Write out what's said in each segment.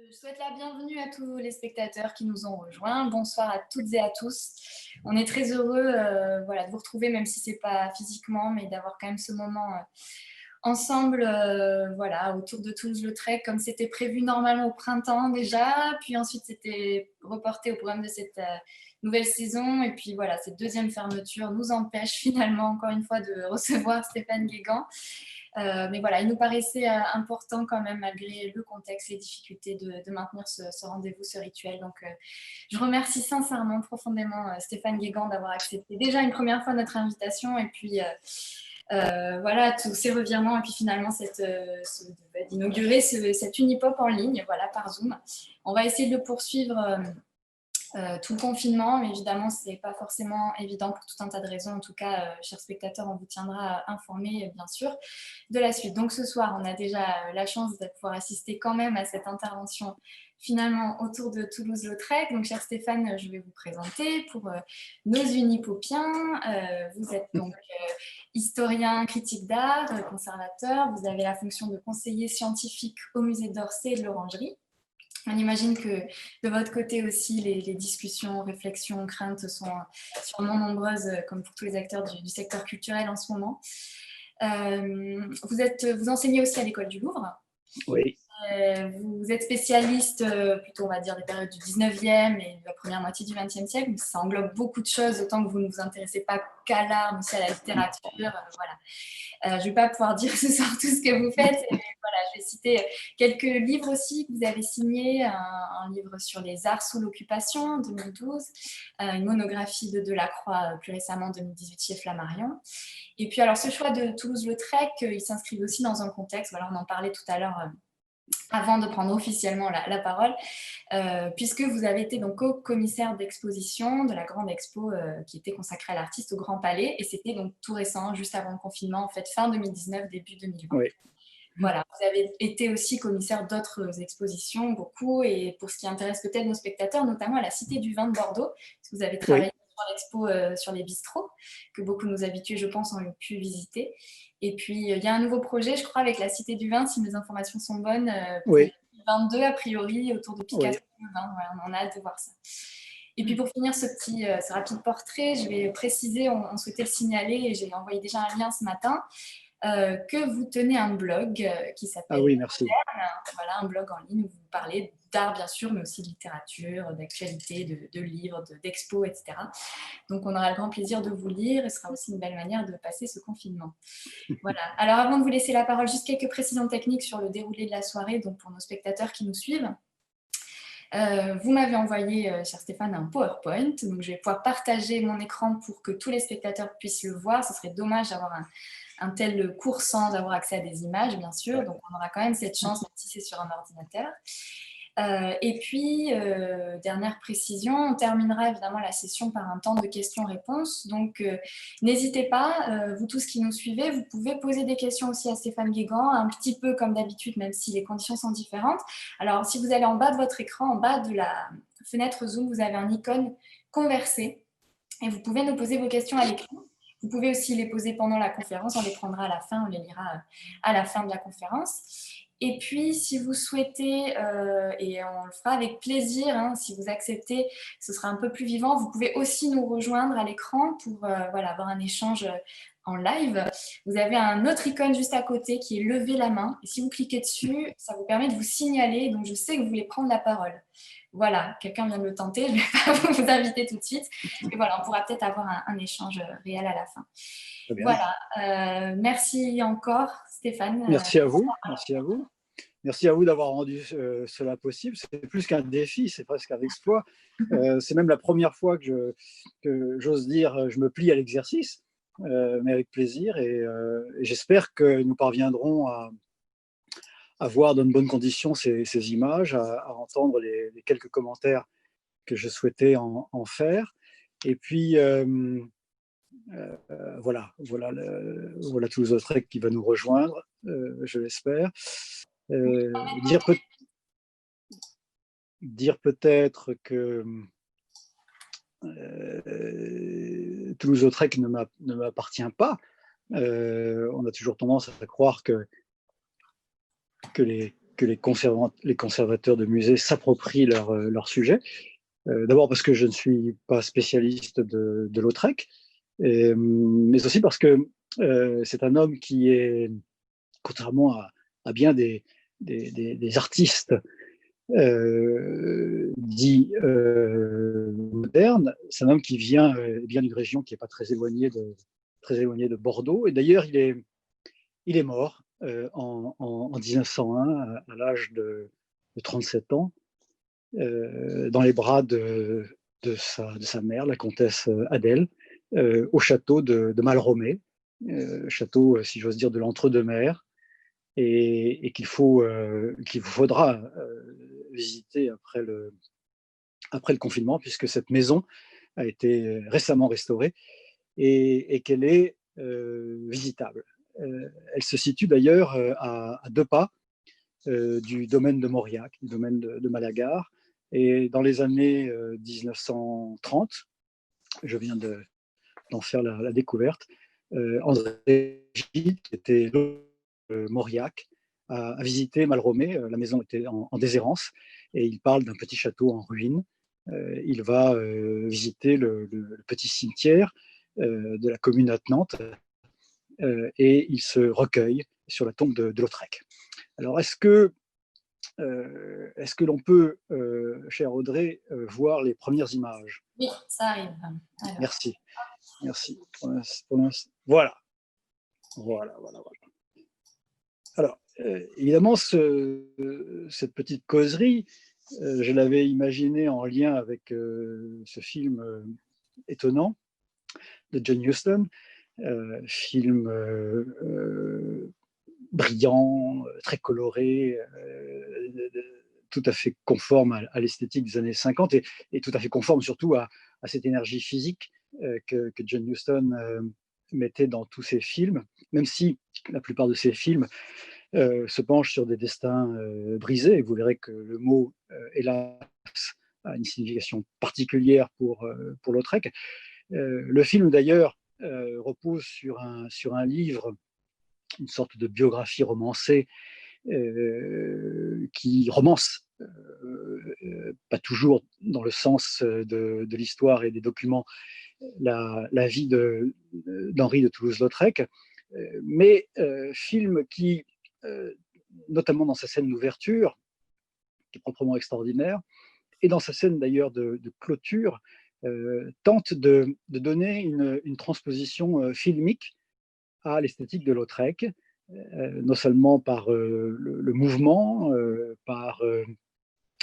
Je souhaite la bienvenue à tous les spectateurs qui nous ont rejoints. Bonsoir à toutes et à tous. On est très heureux voilà, de vous retrouver, même si ce n'est pas physiquement, mais d'avoir quand même ce moment ensemble voilà, autour de Toulouse-Lautrec, comme c'était prévu normalement au printemps déjà. Puis ensuite, c'était reporté au programme de cette nouvelle saison. Et puis voilà, cette deuxième fermeture nous empêche finalement, encore une fois, de recevoir Stéphane Guégan. Mais voilà, il nous paraissait important quand même, malgré le contexte, les difficultés, de maintenir ce rendez-vous, ce rituel. Donc, je remercie sincèrement, profondément Stéphane Guégan d'avoir accepté déjà une première fois notre invitation. Et puis, voilà, tous ces revirements. Et puis finalement, d'inaugurer cette Unipop en ligne, voilà, par Zoom. On va essayer de le poursuivre tout le confinement, mais évidemment, ce n'est pas forcément évident pour tout un tas de raisons. En tout cas, chers spectateurs, on vous tiendra informés, bien sûr, de la suite. Donc ce soir, on a déjà la chance de pouvoir assister quand même à cette intervention finalement autour de Toulouse-Lautrec. Donc, cher Stéphane, je vais vous présenter pour nos unipopiens. Vous êtes donc historien, critique d'art, conservateur. Vous avez la fonction de conseiller scientifique au musée d'Orsay et de l'Orangerie. On imagine que de votre côté aussi, les discussions, réflexions, craintes sont sûrement nombreuses, comme pour tous les acteurs du secteur culturel en ce moment. Vous enseignez aussi à l'École du Louvre. Oui. Vous êtes spécialiste, plutôt on va dire, des périodes du 19e et de la première moitié du 20e siècle. Ça englobe beaucoup de choses, autant que vous ne vous intéressez pas qu'à l'art, mais aussi à la littérature. Voilà. Je ne vais pas pouvoir dire ce soir tout ce que vous faites, mais voilà, je vais citer quelques livres aussi que vous avez signés. Un livre sur les arts sous l'occupation, 2012, une monographie de Delacroix, plus récemment, 2018, chez Flammarion. Et puis, alors, ce choix de Toulouse-Lautrec, il s'inscrit aussi dans un contexte, voilà, on en parlait tout à l'heure, avant de prendre officiellement la parole, puisque vous avez été donc co-commissaire d'exposition de la grande expo qui était consacrée à l'artiste au Grand Palais, et c'était donc tout récent, juste avant le confinement, en fait, fin 2019, début 2020. Oui. Voilà, vous avez été aussi commissaire d'autres expositions, beaucoup, et pour ce qui intéresse peut-être nos spectateurs, notamment à la Cité du Vin de Bordeaux, parce que vous avez travaillé sur l'expo sur les bistrots, que beaucoup de nos habitués, je pense, ont pu visiter. Et puis, il y a un nouveau projet, je crois, avec la Cité du Vin, si mes informations sont bonnes, pour 2022, a priori, autour de Picasso et le vin. Voilà, on a hâte de voir ça. Et puis, pour finir ce rapide portrait, je vais préciser, on souhaitait le signaler, et j'ai envoyé déjà un lien ce matin, que vous tenez un blog qui s'appelle voilà, un blog en ligne où vous parlez d'art, bien sûr, mais aussi de littérature, d'actualité, de livres, d'expos, etc. Donc, on aura le grand plaisir de vous lire, et ce sera aussi une belle manière de passer ce confinement. Voilà. Alors, avant de vous laisser la parole, juste quelques précisions techniques sur le déroulé de la soirée, donc pour nos spectateurs qui nous suivent. Vous m'avez envoyé, cher Stéphane, un PowerPoint, donc je vais pouvoir partager mon écran pour que tous les spectateurs puissent le voir. Ce serait dommage d'avoir un tel cours sans avoir accès à des images, bien sûr, donc on aura quand même cette chance, même si c'est sur un ordinateur. Et puis, dernière précision, on terminera évidemment la session par un temps de questions-réponses. Donc, n'hésitez pas, vous tous qui nous suivez, vous pouvez poser des questions aussi à Stéphane Guégan, un petit peu comme d'habitude, même si les conditions sont différentes. Alors, si vous allez en bas de votre écran, en bas de la fenêtre Zoom, vous avez un icône converser et vous pouvez nous poser vos questions à l'écrit. Vous pouvez aussi les poser pendant la conférence, on les prendra à la fin, on les lira à la fin de la conférence. Et puis, si vous souhaitez, et on le fera avec plaisir, hein, si vous acceptez, ce sera un peu plus vivant, vous pouvez aussi nous rejoindre à l'écran pour voilà, avoir un échange en live. Vous avez un autre icône juste à côté qui est lever la main. Et si vous cliquez dessus, ça vous permet de vous signaler. Donc, je sais que vous voulez prendre la parole. Voilà, quelqu'un vient de le tenter, je ne vais pas vous inviter tout de suite. Et voilà, on pourra peut-être avoir un échange réel à la fin. Voilà, merci encore Stéphane. Merci à vous, merci à vous. Merci à vous d'avoir rendu cela possible. C'est plus qu'un défi, c'est presque un exploit. C'est même la première fois que j'ose dire je me plie à l'exercice, mais avec plaisir. Et j'espère que nous parviendrons à voir dans de bonnes conditions ces images, à entendre les quelques commentaires que je souhaitais en faire. Et puis, voilà Toulouse-Lautrec qui va nous rejoindre, je l'espère. Dire peut-être que Toulouse-Lautrec ne m'appartient pas. On a toujours tendance à croire que que les conservateurs de musées s'approprient leur sujet. D'abord parce que je ne suis pas spécialiste de Lautrec, mais aussi parce que c'est un homme qui est, contrairement à bien des artistes dits modernes, c'est un homme qui vient d'une région qui n'est pas très éloignée de Bordeaux. Et d'ailleurs, il est mort en 1901 à l'âge de 37 ans dans les bras de sa mère, la comtesse Adèle, au château de Malromé, château, si j'ose dire, de l'entre-deux-mers, et qu'il vous faudra visiter après le confinement, puisque cette maison a été récemment restaurée et qu'elle est visitable. Elle se situe d'ailleurs à 2 pas du domaine de Mauriac, du domaine de Malagar. Et dans les années 1930, je viens d'en faire la découverte, André Gide, qui était Mauriac, a visité Malromé. La maison était en déshérence et il parle d'un petit château en ruine. Il va visiter le petit cimetière de la commune attenante et il se recueille sur la tombe de Lautrec. Alors, est-ce que l'on peut, chère Audrey, voir les premières images? Oui, ça arrive. Alors. Merci. Voilà. Alors, évidemment, cette petite causerie, je l'avais imaginée en lien avec ce film étonnant de John Huston, film brillant, très coloré, tout à fait conforme à l'esthétique des années 50 et tout à fait conforme surtout à cette énergie physique que John Huston mettait dans tous ses films, même si la plupart de ses films se penchent sur des destins brisés. Et vous verrez que le mot, hélas, a une signification particulière pour Lautrec. Le film, d'ailleurs, repose sur un livre, une sorte de biographie romancée qui romance, pas toujours dans le sens de l'histoire et des documents, la vie d'Henri de Toulouse-Lautrec, mais film qui, notamment dans sa scène d'ouverture, qui est proprement extraordinaire, et dans sa scène d'ailleurs de clôture, tente de donner une transposition filmique à l'esthétique de Lautrec, non seulement par le mouvement, par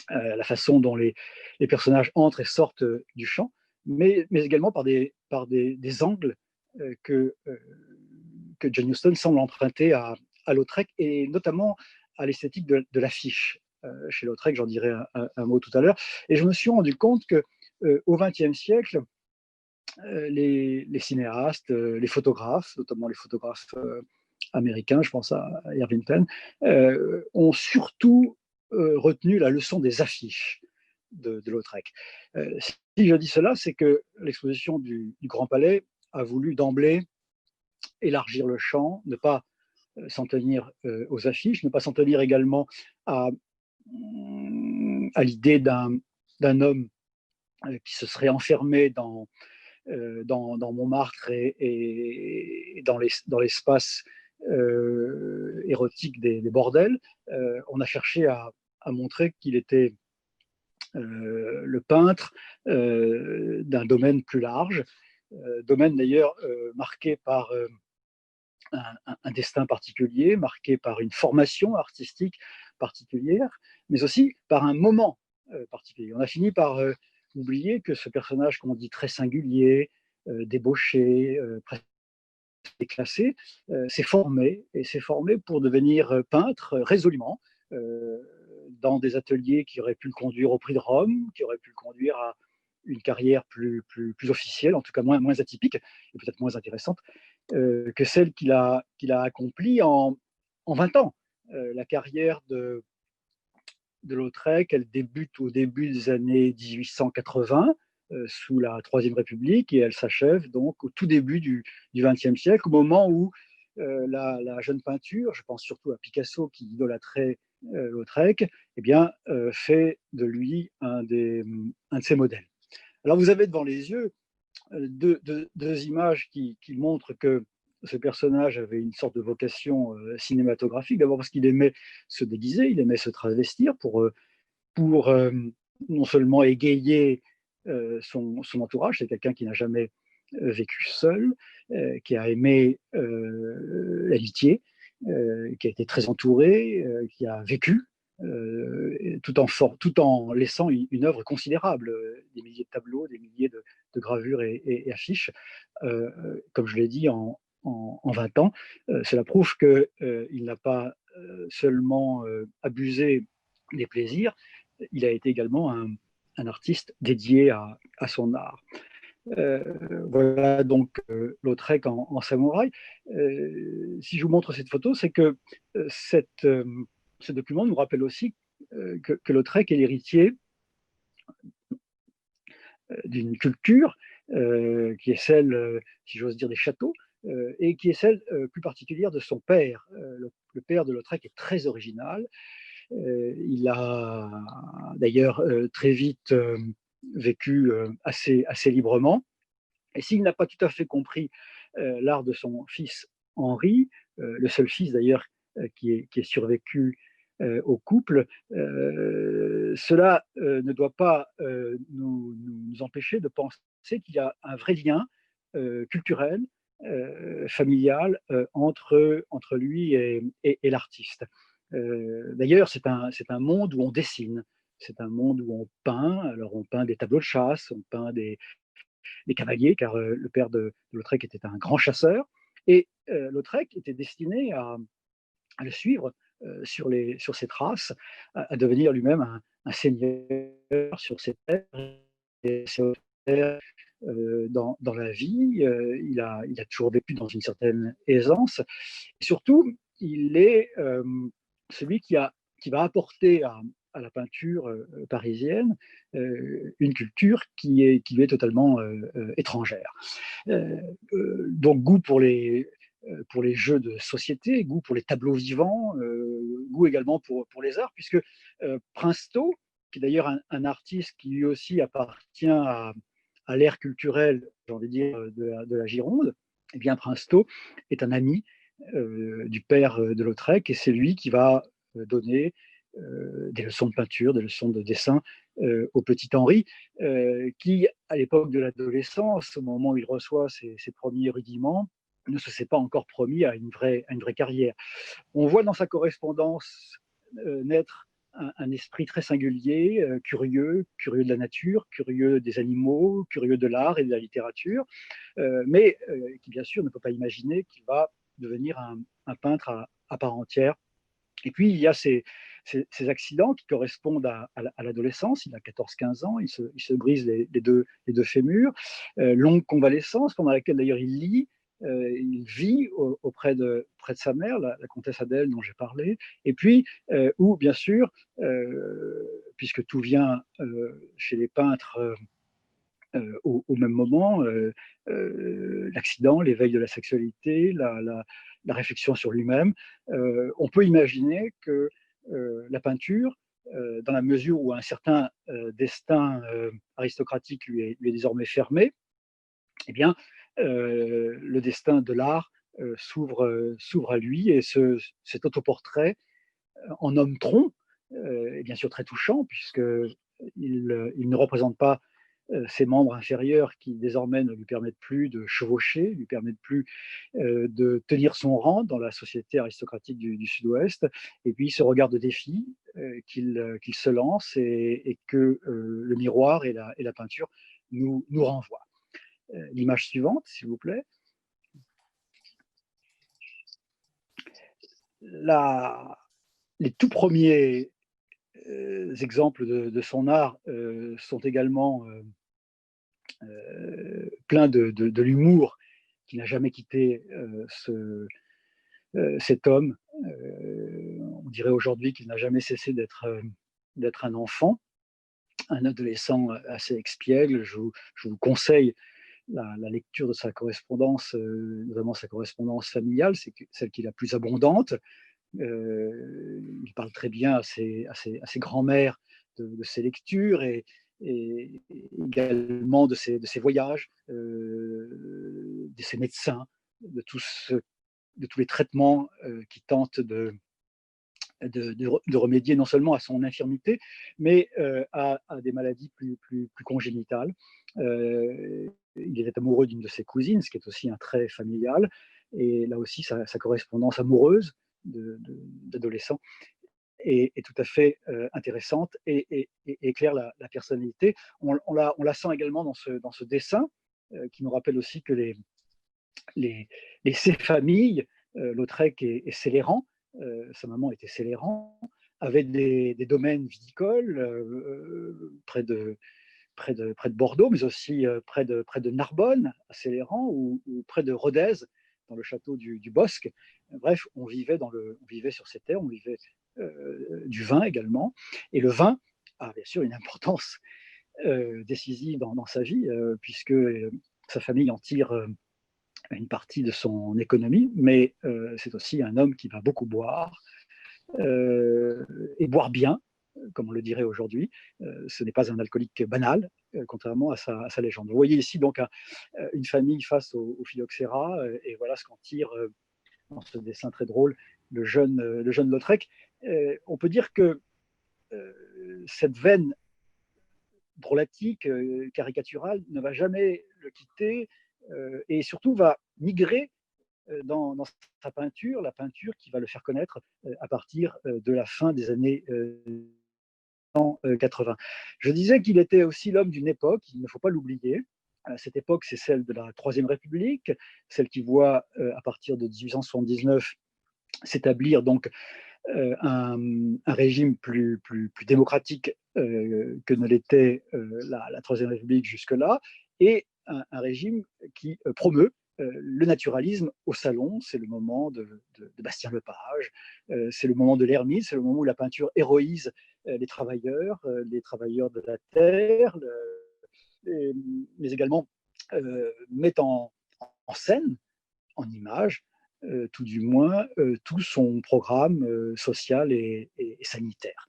la façon dont les personnages entrent et sortent du champ, mais également par des angles que John Huston semble emprunter à Lautrec, et notamment à l'esthétique de l'affiche. Chez Lautrec, j'en dirai un mot tout à l'heure. Et je me suis rendu compte qu'au XXe siècle, les cinéastes, les photographes, notamment les photographes américains, je pense à Irving Penn, ont surtout retenu la leçon des affiches de Lautrec. Si je dis cela, c'est que l'exposition du Grand Palais a voulu d'emblée élargir le champ, ne pas s'en tenir aux affiches, ne pas s'en tenir également à l'idée d'un homme qui se serait enfermé dans Montmartre et dans l'espace érotique des bordels. On a cherché à montrer qu'il était le peintre d'un domaine plus large, domaine d'ailleurs marqué par un destin particulier, marqué par une formation artistique particulière, mais aussi par un moment particulier. On a fini par oublier que ce personnage qu'on dit très singulier, débauché, presque déclassé, s'est formé pour devenir peintre résolument dans des ateliers qui auraient pu le conduire au prix de Rome, qui auraient pu le conduire à une carrière plus officielle, en tout cas moins atypique et peut-être moins intéressante que celle qu'il a accomplie en 20 ans. La carrière de Lautrec, elle débute au début des années 1880, sous la Troisième République, et elle s'achève donc au tout début du XXe siècle, au moment où la jeune peinture, je pense surtout à Picasso qui idolâtrait Lautrec, eh bien, fait de lui un de ses modèles. Alors vous avez devant les yeux deux images qui montrent que ce personnage avait une sorte de vocation cinématographique. D'abord parce qu'il aimait se déguiser, il aimait se travestir pour non seulement égayer son entourage, c'est quelqu'un qui n'a jamais vécu seul, qui a aimé l'amitié, qui a été très entouré, qui a vécu, tout en laissant une œuvre considérable, des milliers de tableaux, des milliers de gravures et affiches, comme je l'ai dit, en 20 ans. Cela prouve qu'il n'a pas seulement abusé des plaisirs, il a été également un artiste dédié à son art. Euh, voilà donc Lautrec en samouraï. Si je vous montre cette photo, c'est que ce document nous rappelle aussi que Lautrec est l'héritier d'une culture qui est celle, si j'ose dire, des châteaux, et qui est celle plus particulière de son père. Le père de Lautrec est très original. Il a d'ailleurs très vite vécu assez librement. Et s'il n'a pas tout à fait compris l'art de son fils Henri, le seul fils d'ailleurs qui est survécu au couple, cela ne doit pas nous empêcher de penser qu'il y a un vrai lien culturel, familial entre lui et l'artiste. D'ailleurs, c'est un monde où on dessine, c'est un monde où on peint. Alors on peint des tableaux de chasse, on peint des cavaliers, car le père de Lautrec était un grand chasseur. Et Lautrec était destiné à le suivre sur ses traces, à devenir lui-même un seigneur sur ses terres. Et dans la vie, il a toujours vécu dans une certaine aisance. Et surtout, il est celui qui va apporter à la peinture parisienne une culture qui lui est totalement étrangère. Donc goût pour les jeux de société, goût pour les tableaux vivants, goût également pour les arts, puisque Princeteau, qui est d'ailleurs un artiste qui lui aussi appartient à l'ère culturelle, j'ai envie de dire, de la Gironde, eh bien Princeteau est un ami du père de Lautrec, et c'est lui qui va donner des leçons de peinture, des leçons de dessin au petit Henri, qui, à l'époque de l'adolescence, au moment où il reçoit ses premiers rudiments, ne se s'est pas encore promis à une vraie carrière. On voit dans sa correspondance naître un esprit très singulier, curieux de la nature, curieux des animaux, curieux de l'art et de la littérature, mais qui bien sûr ne peut pas imaginer qu'il va devenir un peintre à part entière. Et puis il y a ces accidents qui correspondent à l'adolescence. Il a 14-15 ans, il se brise les deux fémurs. Longue convalescence pendant laquelle d'ailleurs il lit, il vit auprès de sa mère, la comtesse Adèle dont j'ai parlé, et puis où bien sûr, puisque tout vient chez les peintres au même moment, l'accident, l'éveil de la sexualité, la réflexion sur lui-même, on peut imaginer que la peinture, dans la mesure où un certain destin aristocratique lui est désormais fermé, eh bien, le destin de l'art s'ouvre à lui, et cet autoportrait en homme tronc est bien sûr très touchant, puisqu'il ne représente pas ses membres inférieurs qui désormais ne lui permettent plus de chevaucher, ne lui permettent plus de tenir son rang dans la société aristocratique du Sud-Ouest, et puis ce regard de défi qu'il se lance, et que le miroir et la peinture nous renvoient. L'image suivante, s'il vous plaît. Les tout premiers exemples de son art sont également pleins de l'humour qui n'a jamais quitté cet homme. On dirait aujourd'hui qu'il n'a jamais cessé d'être un enfant, un adolescent assez expiègle. Je vous conseille la lecture de sa correspondance, notamment sa correspondance familiale, c'est celle qui est la plus abondante. Il parle très bien à ses grands-mères de ses lectures et également de ses voyages, de ses médecins, de tous les traitements qui tentent de remédier non seulement à son infirmité, mais à des maladies plus congénitales. Il était amoureux d'une de ses cousines, ce qui est aussi un trait familial, et là aussi sa correspondance amoureuse d'adolescent est tout à fait intéressante et éclaire la personnalité. On la sent également dans ce dessin, qui nous rappelle aussi que ces familles, Lautrec et Céléran, sa maman était Céléran, avaient des domaines viticoles près de Bordeaux, mais aussi près de Narbonne, à Céléran, ou près de Rodez, dans le château du Bosc. Bref, on vivait sur ces terres, on vivait du vin également. Et le vin a bien sûr une importance décisive dans sa vie, puisque sa famille en tire une partie de son économie, mais c'est aussi un homme qui va beaucoup boire, et boire bien, comme on le dirait aujourd'hui. Ce n'est pas un alcoolique banal, contrairement à sa légende. Vous voyez ici donc une famille face au phylloxéra, et voilà ce qu'en tire, dans ce dessin très drôle, le jeune Lautrec. On peut dire que cette veine drôlatique, caricaturale, ne va jamais le quitter, et surtout va migrer dans sa peinture, la peinture qui va le faire connaître à partir de la fin des années 80. Je disais qu'il était aussi l'homme d'une époque, il ne faut pas l'oublier. Cette époque, c'est celle de la Troisième République, celle qui voit à partir de 1879 s'établir donc un régime plus démocratique que ne l'était la Troisième République jusque-là, et un régime qui promeut le naturalisme au salon. C'est le moment de Bastien Lepage, c'est le moment de l'Hermite, c'est le moment où la peinture héroïse les travailleurs de la terre, mais également met en scène, en image, tout du moins, tout son programme social et sanitaire.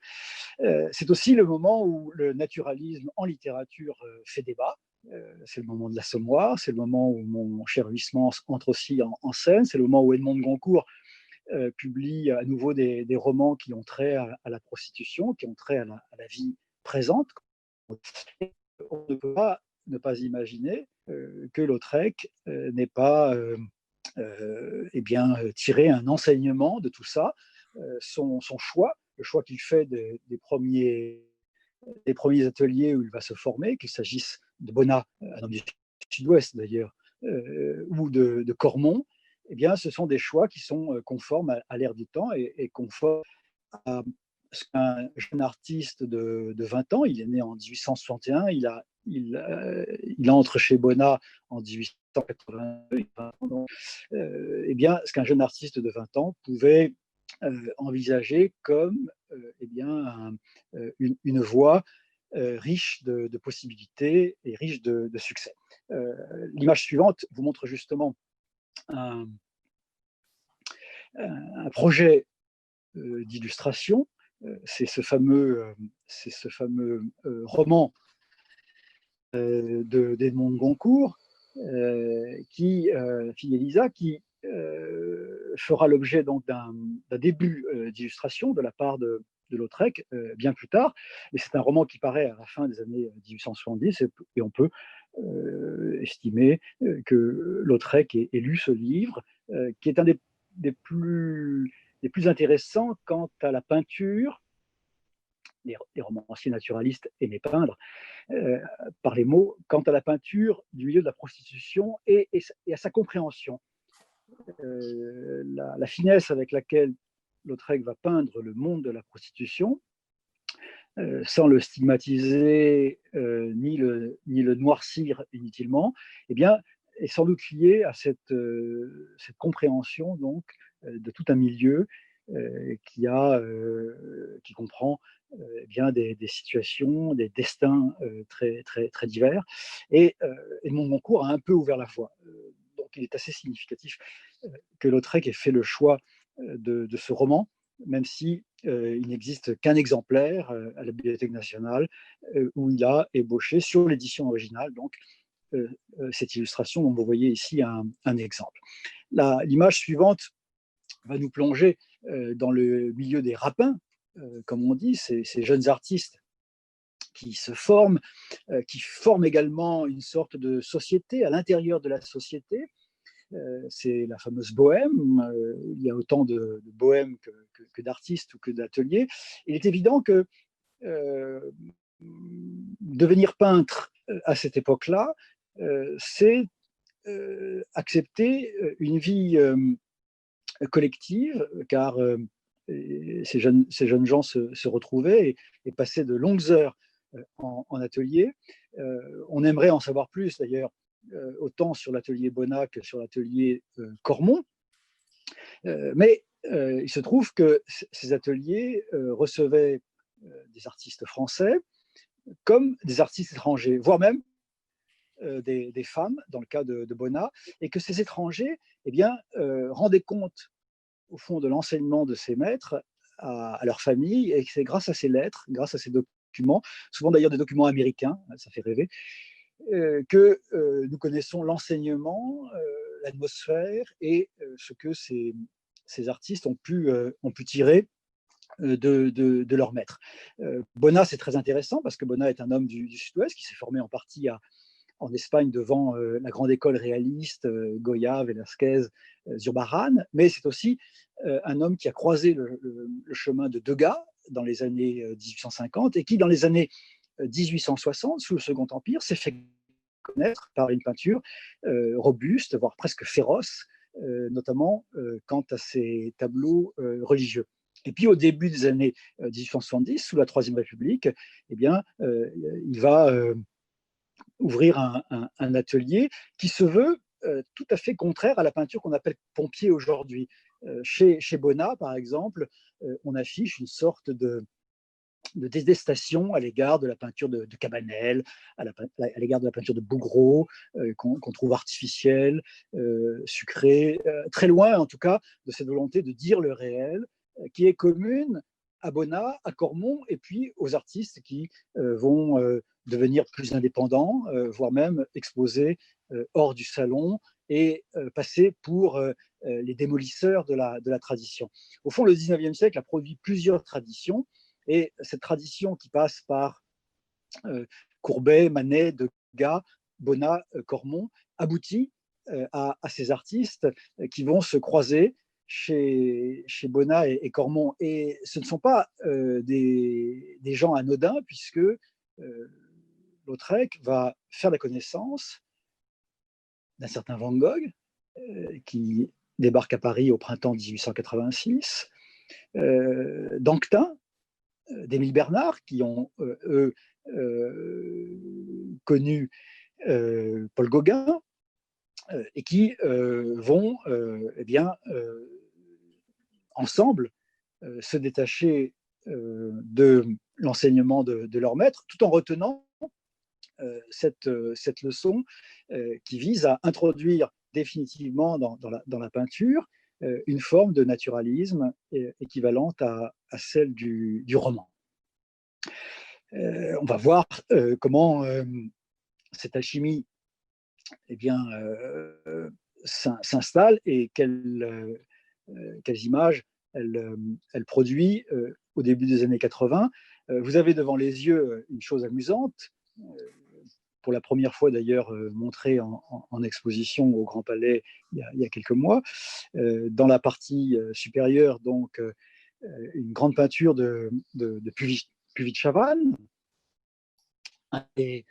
C'est aussi le moment où le naturalisme en littérature fait débat. C'est le moment de l'Assommoir, c'est le moment où mon cher Huysmans entre aussi en scène, c'est le moment où Edmond de Goncourt publie à nouveau des romans qui ont trait à la prostitution, qui ont trait à la vie présente. On ne peut pas ne pas imaginer que Lautrec n'ait pas tirer un enseignement de tout ça. Son choix, le choix qu'il fait des premiers ateliers où il va se former, qu'il s'agisse de Bonnat, un homme du Sud-Ouest d'ailleurs, ou de Cormon, eh bien, ce sont des choix qui sont conformes à l'ère du temps et conformes à ce qu'un jeune artiste de 20 ans, il est né en 1861, il entre chez Bonnat en 1882, donc, eh bien, ce qu'un jeune artiste de 20 ans pouvait envisager comme une voie riche de possibilités et riche de succès. L'image suivante vous montre justement un, un projet d'illustration. C'est ce fameux roman d'Edmond de Goncourt, fille Elisa, qui fera l'objet donc d'un début d'illustration de la part de Lautrec bien plus tard. Et c'est un roman qui paraît à la fin des années 1870, et on peut estimer que Lautrec ait lu ce livre, qui est un des plus intéressants quant à la peinture. Les romanciers naturalistes aimaient peindre par les mots, quant à la peinture du milieu de la prostitution et à sa compréhension. La finesse avec laquelle Lautrec va peindre le monde de la prostitution, sans le stigmatiser ni le noircir inutilement, eh bien, est sans doute liée à cette compréhension donc de tout un milieu qui comprend bien des situations, des destins très, très, très divers. Et Edmond de Goncourt a un peu ouvert la voie. Donc il est assez significatif que Lautrec ait fait le choix de ce roman même si il n'existe qu'un exemplaire à la Bibliothèque nationale où il a ébauché sur l'édition originale, donc cette illustration dont vous voyez ici un exemple. L'image suivante va nous plonger dans le milieu des rapins, comme on dit, ces jeunes artistes qui se forment, qui forment également une sorte de société à l'intérieur de la société. C'est la fameuse bohème. Il y a autant de bohèmes que d'artistes ou que d'ateliers. Il est évident que devenir peintre à cette époque-là, c'est accepter une vie collective, car ces jeunes gens se retrouvaient et passaient de longues heures en atelier. On aimerait en savoir plus d'ailleurs, autant sur l'atelier Bonnat que sur l'atelier Cormon. Mais il se trouve que ces ateliers recevaient des artistes français comme des artistes étrangers, voire même des femmes, dans le cas de Bonnat, et que ces étrangers eh bien, rendaient compte, au fond, de l'enseignement de ces maîtres à leur famille, et c'est grâce à ces lettres, grâce à ces documents, souvent d'ailleurs des documents américains, ça fait rêver, que nous connaissons l'enseignement, l'atmosphère et ce que ces artistes ont pu tirer de leur maître. Bonnat, c'est très intéressant parce que Bonnat est un homme du Sud-Ouest qui s'est formé en partie en Espagne devant la grande école réaliste, Goya, Velázquez, Zurbarán, mais c'est aussi un homme qui a croisé le chemin de Degas dans les années 1850 et qui, dans les années 1860, sous le Second Empire, s'est fait connaître par une peinture robuste, voire presque féroce, notamment quant à ses tableaux religieux. Et puis au début des années 1870, sous la Troisième République, eh bien, il va ouvrir un atelier qui se veut tout à fait contraire à la peinture qu'on appelle pompier aujourd'hui. Chez Bonnat, par exemple, on affiche une sorte de détestation à l'égard de la peinture de Cabanel, à l'égard de la peinture de Bouguereau, qu'on trouve artificielle, sucrée, très loin en tout cas de cette volonté de dire le réel, qui est commune à Bonnat, à Cormon, et puis aux artistes qui vont devenir plus indépendants, voire même exposer hors du salon et passer pour les démolisseurs de la tradition. Au fond, le 19e siècle a produit plusieurs traditions, et cette tradition qui passe par Courbet, Manet, Degas, Bonnat, Cormon, aboutit à ces artistes qui vont se croiser chez Bonnat et Cormon. Et ce ne sont pas des gens anodins, puisque Lautrec va faire la connaissance d'un certain Van Gogh, qui débarque à Paris au printemps 1886, d'Anquetin, d'Émile Bernard, qui ont, eux, connu Paul Gauguin, et qui vont eh bien, ensemble se détacher de l'enseignement de leur maître, tout en retenant cette leçon qui vise à introduire définitivement dans la peinture une forme de naturalisme équivalente à celle du roman. On va voir comment cette alchimie eh bien, s'installe et quelles images elle produit au début des années 80. Vous avez devant les yeux une chose amusante, pour la première fois d'ailleurs montrée en exposition au Grand Palais il y a quelques mois. Dans la partie supérieure, donc, une grande peinture de Puvis de Chavannes, un des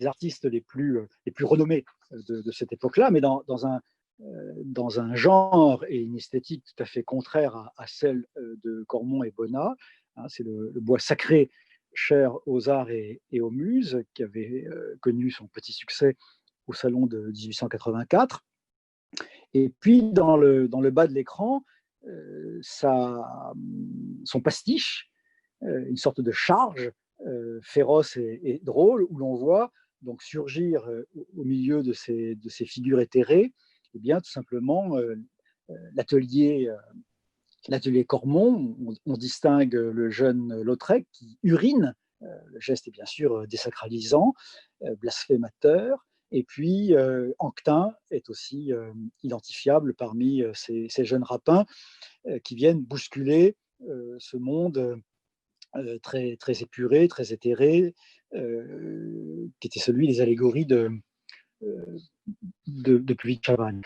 artistes les plus renommés de cette époque-là, mais dans un genre et une esthétique tout à fait contraire à celle de Cormon et Bonnat. C'est le bois sacré cher aux arts et aux muses, qui avait connu son petit succès au salon de 1884. Et puis dans le bas de l'écran, son pastiche, une sorte de charge féroce et drôle, où l'on voit donc surgir au milieu de ces figures éthérées, eh bien, tout simplement l'atelier l'atelier Cormon, on distingue le jeune Lautrec qui urine. Le geste est bien sûr désacralisant, blasphémateur. Et puis, Anquetin est aussi identifiable parmi ces jeunes rapins qui viennent bousculer ce monde très, très épuré, très éthéré, qui était celui des allégories de Puvis de Chavannes.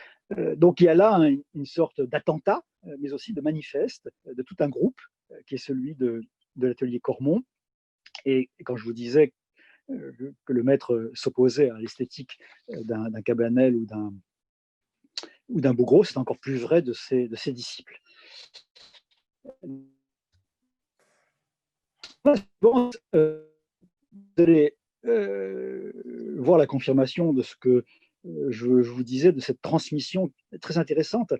Donc il y a là une sorte d'attentat, mais aussi de manifeste de tout un groupe qui est celui de l'atelier Cormon. Et quand je vous disais que le maître s'opposait à l'esthétique d'un Cabanel ou d'un Bouguereau, c'est encore plus vrai de ses disciples. Bon, vous allez voir la confirmation de ce que je vous disais, de cette transmission très intéressante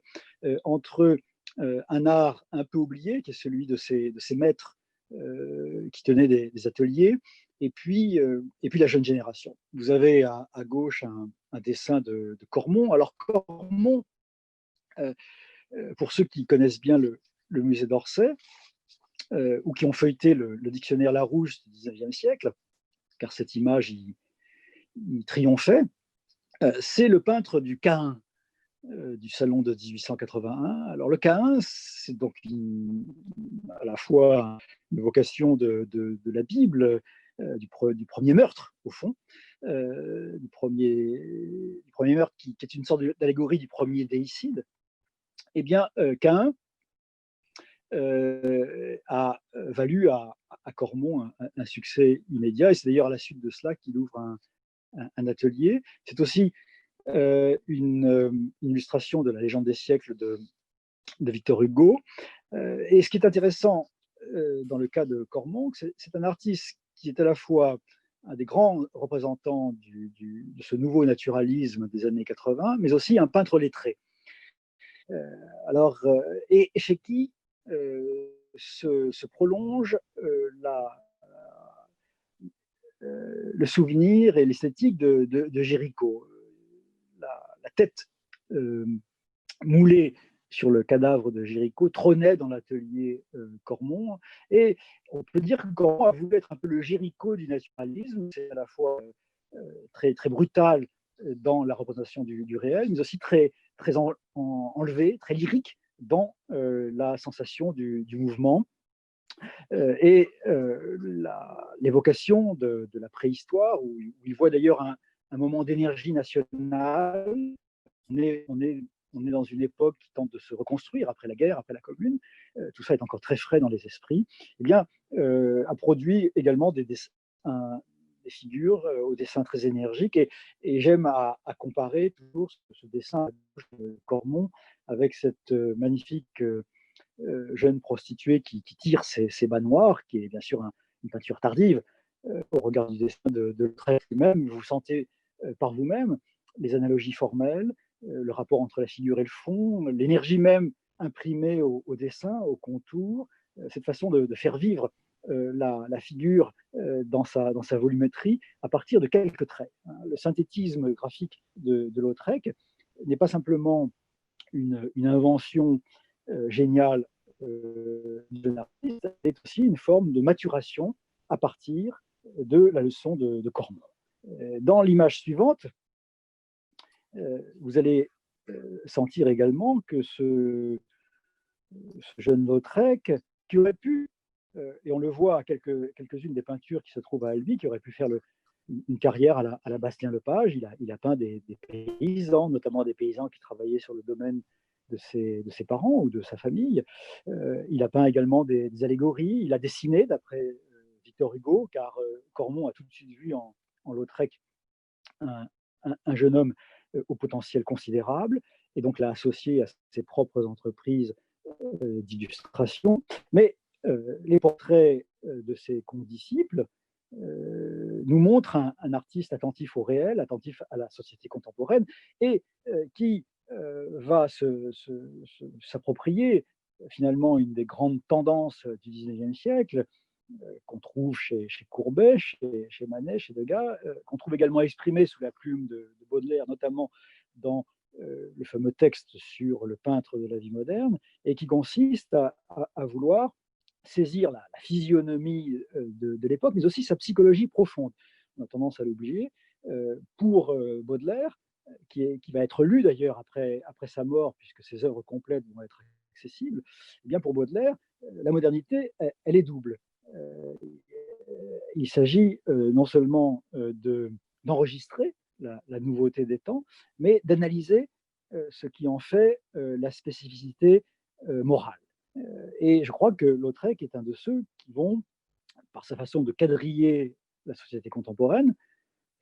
entre un art un peu oublié, qui est celui de ces maîtres qui tenaient des ateliers, et puis la jeune génération. Vous avez à gauche un dessin de Cormon. Alors Cormon, pour ceux qui connaissent bien le musée d'Orsay, ou qui ont feuilleté le dictionnaire Larousse du 19e siècle, car cette image il triomphait, c'est le peintre du Caïn, du salon de 1881. Alors le Caïn, c'est donc à la fois une vocation de la Bible, du premier meurtre, au fond, du premier meurtre qui est une sorte d'allégorie du premier déicide. Eh bien, Caïn a valu à Cormon un succès immédiat, et c'est d'ailleurs à la suite de cela qu'il ouvre un atelier. C'est aussi une illustration de la légende des siècles de Victor Hugo. Et ce qui est intéressant dans le cas de Cormon, c'est un artiste qui est à la fois un des grands représentants de ce nouveau naturalisme des années 80, mais aussi un peintre lettré. Et chez qui se prolonge le souvenir et l'esthétique de Géricault. La tête moulée sur le cadavre de Géricault trônait dans l'atelier Cormon. Et on peut dire que Cormon a voulu être un peu le Géricault du naturalisme. C'est à la fois très, très brutal dans la représentation du réel, mais aussi très, très enlevé, très lyrique dans la sensation du mouvement. Et l'évocation de la préhistoire, où il voit d'ailleurs un moment d'énergie nationale. On est dans une époque qui tente de se reconstruire après la guerre, après la Commune. Tout ça est encore très frais dans les esprits. Eh bien, a produit également des figures aux dessins très énergiques. Et j'aime à comparer toujours ce dessin de Cormon avec cette magnifique jeune prostituée qui tire ses bas noirs, qui est bien sûr une peinture tardive au regard du dessin de Lautrec lui-même. Vous sentez par vous-même les analogies formelles, le rapport entre la figure et le fond, l'énergie même imprimée au dessin, au contour, cette façon de faire vivre la figure dans sa volumétrie à partir de quelques traits. Le synthétisme graphique de Lautrec n'est pas simplement une invention géniale de l'artiste, c'est aussi une forme de maturation à partir de la leçon de Cormon. Dans l'image suivante, vous allez sentir également que ce jeune Lautrec, qui aurait pu, et on le voit à quelques-unes des peintures qui se trouvent à Albi, qui aurait pu faire une carrière à la Bastien-Lepage. Il a peint des paysans, notamment des paysans qui travaillaient sur le domaine de ses parents ou de sa famille. Il a peint également des allégories. Il a dessiné, d'après Victor Hugo, car Cormon a tout de suite vu en Lautrec un jeune homme au potentiel considérable, et donc l'a associé à ses propres entreprises d'illustration. Mais les portraits de ses condisciples nous montrent un artiste attentif au réel, attentif à la société contemporaine, et qui va s'approprier finalement une des grandes tendances du 19e siècle, qu'on trouve chez Courbet, chez Manet, chez Degas, qu'on trouve également exprimé sous la plume de Baudelaire, notamment dans le fameux texte sur le peintre de la vie moderne, et qui consiste à vouloir saisir la physionomie de l'époque, mais aussi sa psychologie profonde. On a tendance à l'oublier. Pour Baudelaire, qui va être lu d'ailleurs après sa mort, puisque ses œuvres complètes vont être accessibles, eh bien pour Baudelaire, la modernité, elle est double. Il s'agit non seulement d'enregistrer la nouveauté des temps, mais d'analyser ce qui en fait la spécificité morale. Et je crois que Lautrec est un de ceux qui vont, par sa façon de quadriller la société contemporaine,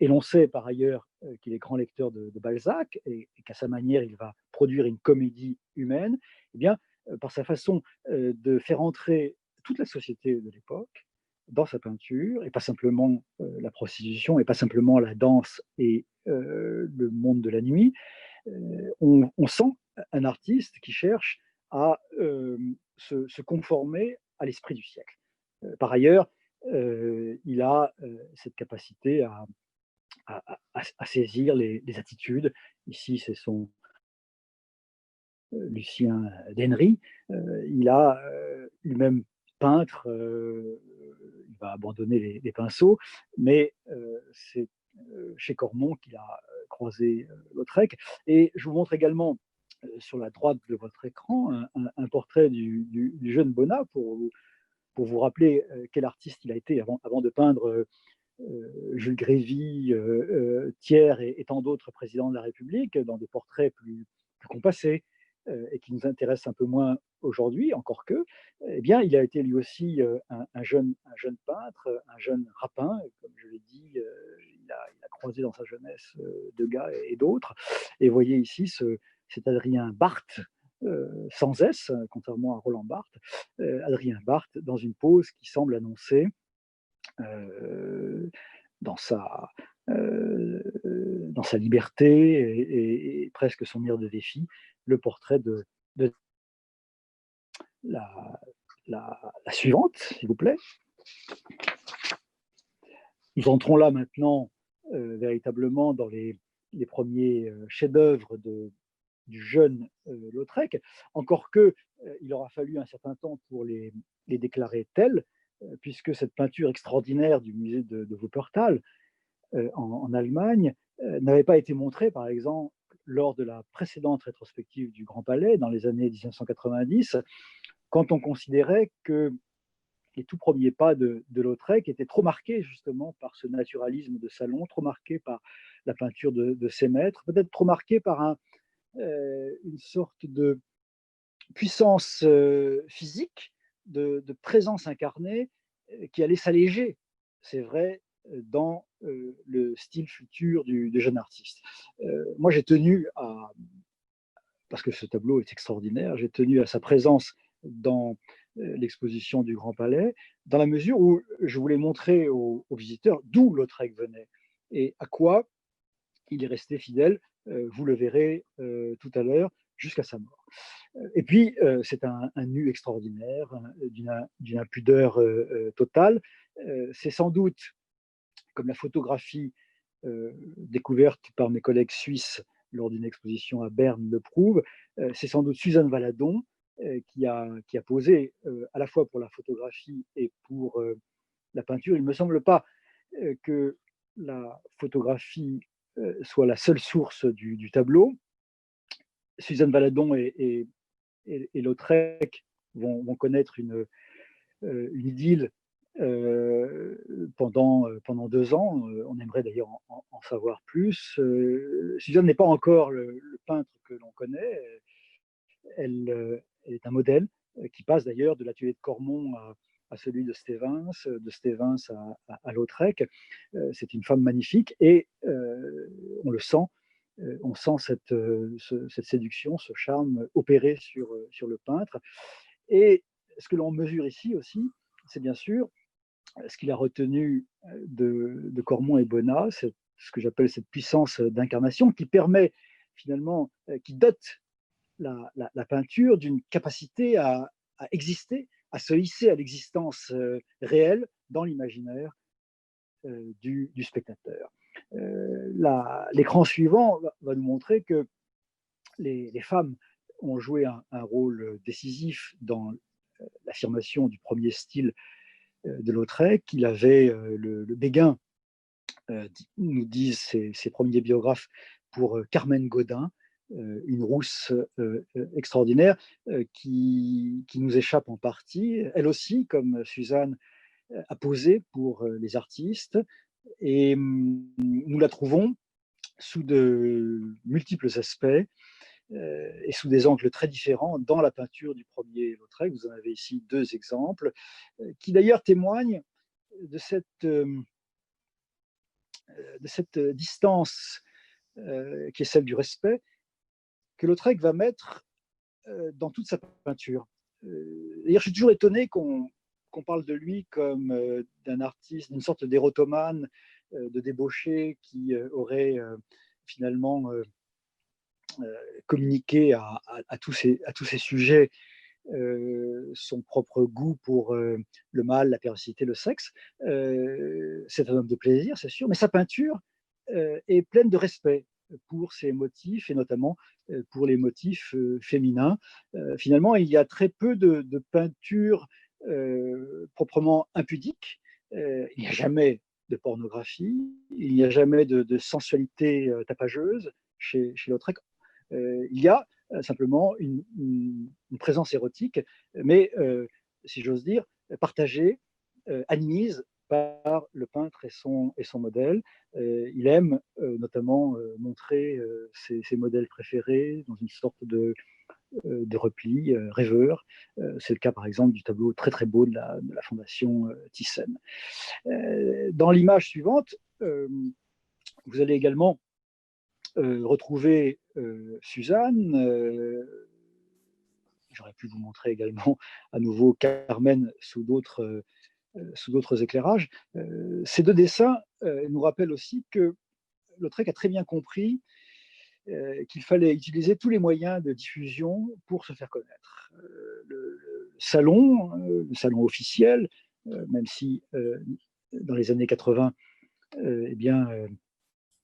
et l'on sait par ailleurs qu'il est grand lecteur de Balzac et qu'à sa manière, il va produire une comédie humaine, eh bien, par sa façon de faire entrer toute la société de l'époque dans sa peinture, et pas simplement la prostitution, et pas simplement la danse et le monde de la nuit, on sent un artiste qui cherche à se conformer à l'esprit du siècle. Par ailleurs, il a cette capacité à saisir les attitudes. Ici, c'est son Lucien d'Henry. Il a lui-même peintre, il va abandonner les pinceaux, mais c'est chez Cormon qu'il a croisé Lautrec. Et je vous montre également sur la droite de votre écran un portrait du jeune Bonnat pour vous rappeler quel artiste il a été avant de peindre Jules Grévy, Thiers et tant d'autres présidents de la République, dans des portraits plus compassés et qui nous intéressent un peu moins aujourd'hui, encore que, eh bien, il a été lui aussi un jeune peintre, un jeune rapin, comme je l'ai dit, il a croisé dans sa jeunesse Degas et d'autres. Et vous voyez ici cet Adrien Barthes, sans S, contrairement à Roland Barthes, Adrien Barthes dans une pose qui semble annoncer euh, dans sa, dans sa liberté et presque son air de défi, le portrait de la, la suivante, s'il vous plaît. Nous entrons là maintenant véritablement dans les premiers chefs-d'œuvre du jeune Lautrec, encore que il aura fallu un certain temps pour les déclarer tels, puisque cette peinture extraordinaire du musée de Wuppertal en Allemagne n'avait pas été montrée, par exemple, lors de la précédente rétrospective du Grand Palais dans les années 1990, quand on considérait que les tout premiers pas de Lautrec étaient trop marqués justement par ce naturalisme de salon, trop marqués par la peinture de ses maîtres, peut-être trop marqués par une sorte de puissance physique, de présence incarnée qui allait s'alléger, c'est vrai, dans le style futur du jeune artiste. Moi, j'ai tenu parce que ce tableau est extraordinaire, j'ai tenu à sa présence dans l'exposition du Grand Palais, dans la mesure où je voulais montrer aux visiteurs d'où Lautrec venait et à quoi il est resté fidèle, vous le verrez tout à l'heure, jusqu'à sa mort. Et puis, c'est un nu extraordinaire, d'une impudeur totale. C'est sans doute, comme la photographie découverte par mes collègues suisses lors d'une exposition à Berne le prouve, c'est sans doute Suzanne Valadon qui a posé à la fois pour la photographie et pour la peinture. Il ne me semble pas que la photographie soit la seule source du tableau. Suzanne Valadon et Lautrec vont connaître une idylle pendant 2 ans. On aimerait d'ailleurs en savoir plus. Suzanne n'est pas encore le peintre que l'on connaît. Elle est un modèle qui passe d'ailleurs de l'atelier de Cormon à celui de Stevens à Lautrec. C'est une femme magnifique et on le sent. On sent cette séduction, ce charme opéré sur le peintre. Et ce que l'on mesure ici aussi, c'est bien sûr ce qu'il a retenu de Cormon et Bonnat, c'est ce que j'appelle cette puissance d'incarnation qui permet finalement, qui dote la peinture d'une capacité à exister, à se hisser à l'existence réelle dans l'imaginaire du spectateur. L'écran suivant va nous montrer que les femmes ont joué un rôle décisif dans l'affirmation du premier style de Lautrec. Il avait le béguin, nous disent ses premiers biographes, pour Carmen Godin, une rousse extraordinaire qui nous échappe en partie. Elle aussi, comme Suzanne, a posé pour les artistes et nous la trouvons sous de multiples aspects et sous des angles très différents dans la peinture du premier Lautrec. Vous en avez ici deux exemples qui d'ailleurs témoignent de cette distance qui est celle du respect que Lautrec va mettre dans toute sa peinture. D'ailleurs, je suis toujours étonné qu'on parle de lui comme d'un artiste, d'une sorte d'érotomane, de débauché qui aurait finalement communiqué à tous ces sujets son propre goût pour le mal, la pérversité, le sexe. C'est un homme de plaisir, c'est sûr, mais sa peinture est pleine de respect pour ses motifs et notamment pour les motifs féminins. Finalement, il y a très peu de peintures proprement impudiques. Il n'y a jamais de pornographie, il n'y a jamais de sensualité tapageuse chez Lautrec. Il y a simplement une présence érotique, mais, si j'ose dire, partagée, admise par le peintre et son modèle. Il aime notamment montrer ses modèles préférés dans une sorte de repli rêveur. C'est le cas par exemple du tableau très très beau de la Fondation Thyssen. Dans l'image suivante, vous allez également retrouver Suzanne. J'aurais pu vous montrer également à nouveau Carmen sous d'autres éclairages. Ces deux dessins nous rappellent aussi que Lautrec a très bien compris qu'il fallait utiliser tous les moyens de diffusion pour se faire connaître. Le salon officiel, même si dans les années 80, eh bien,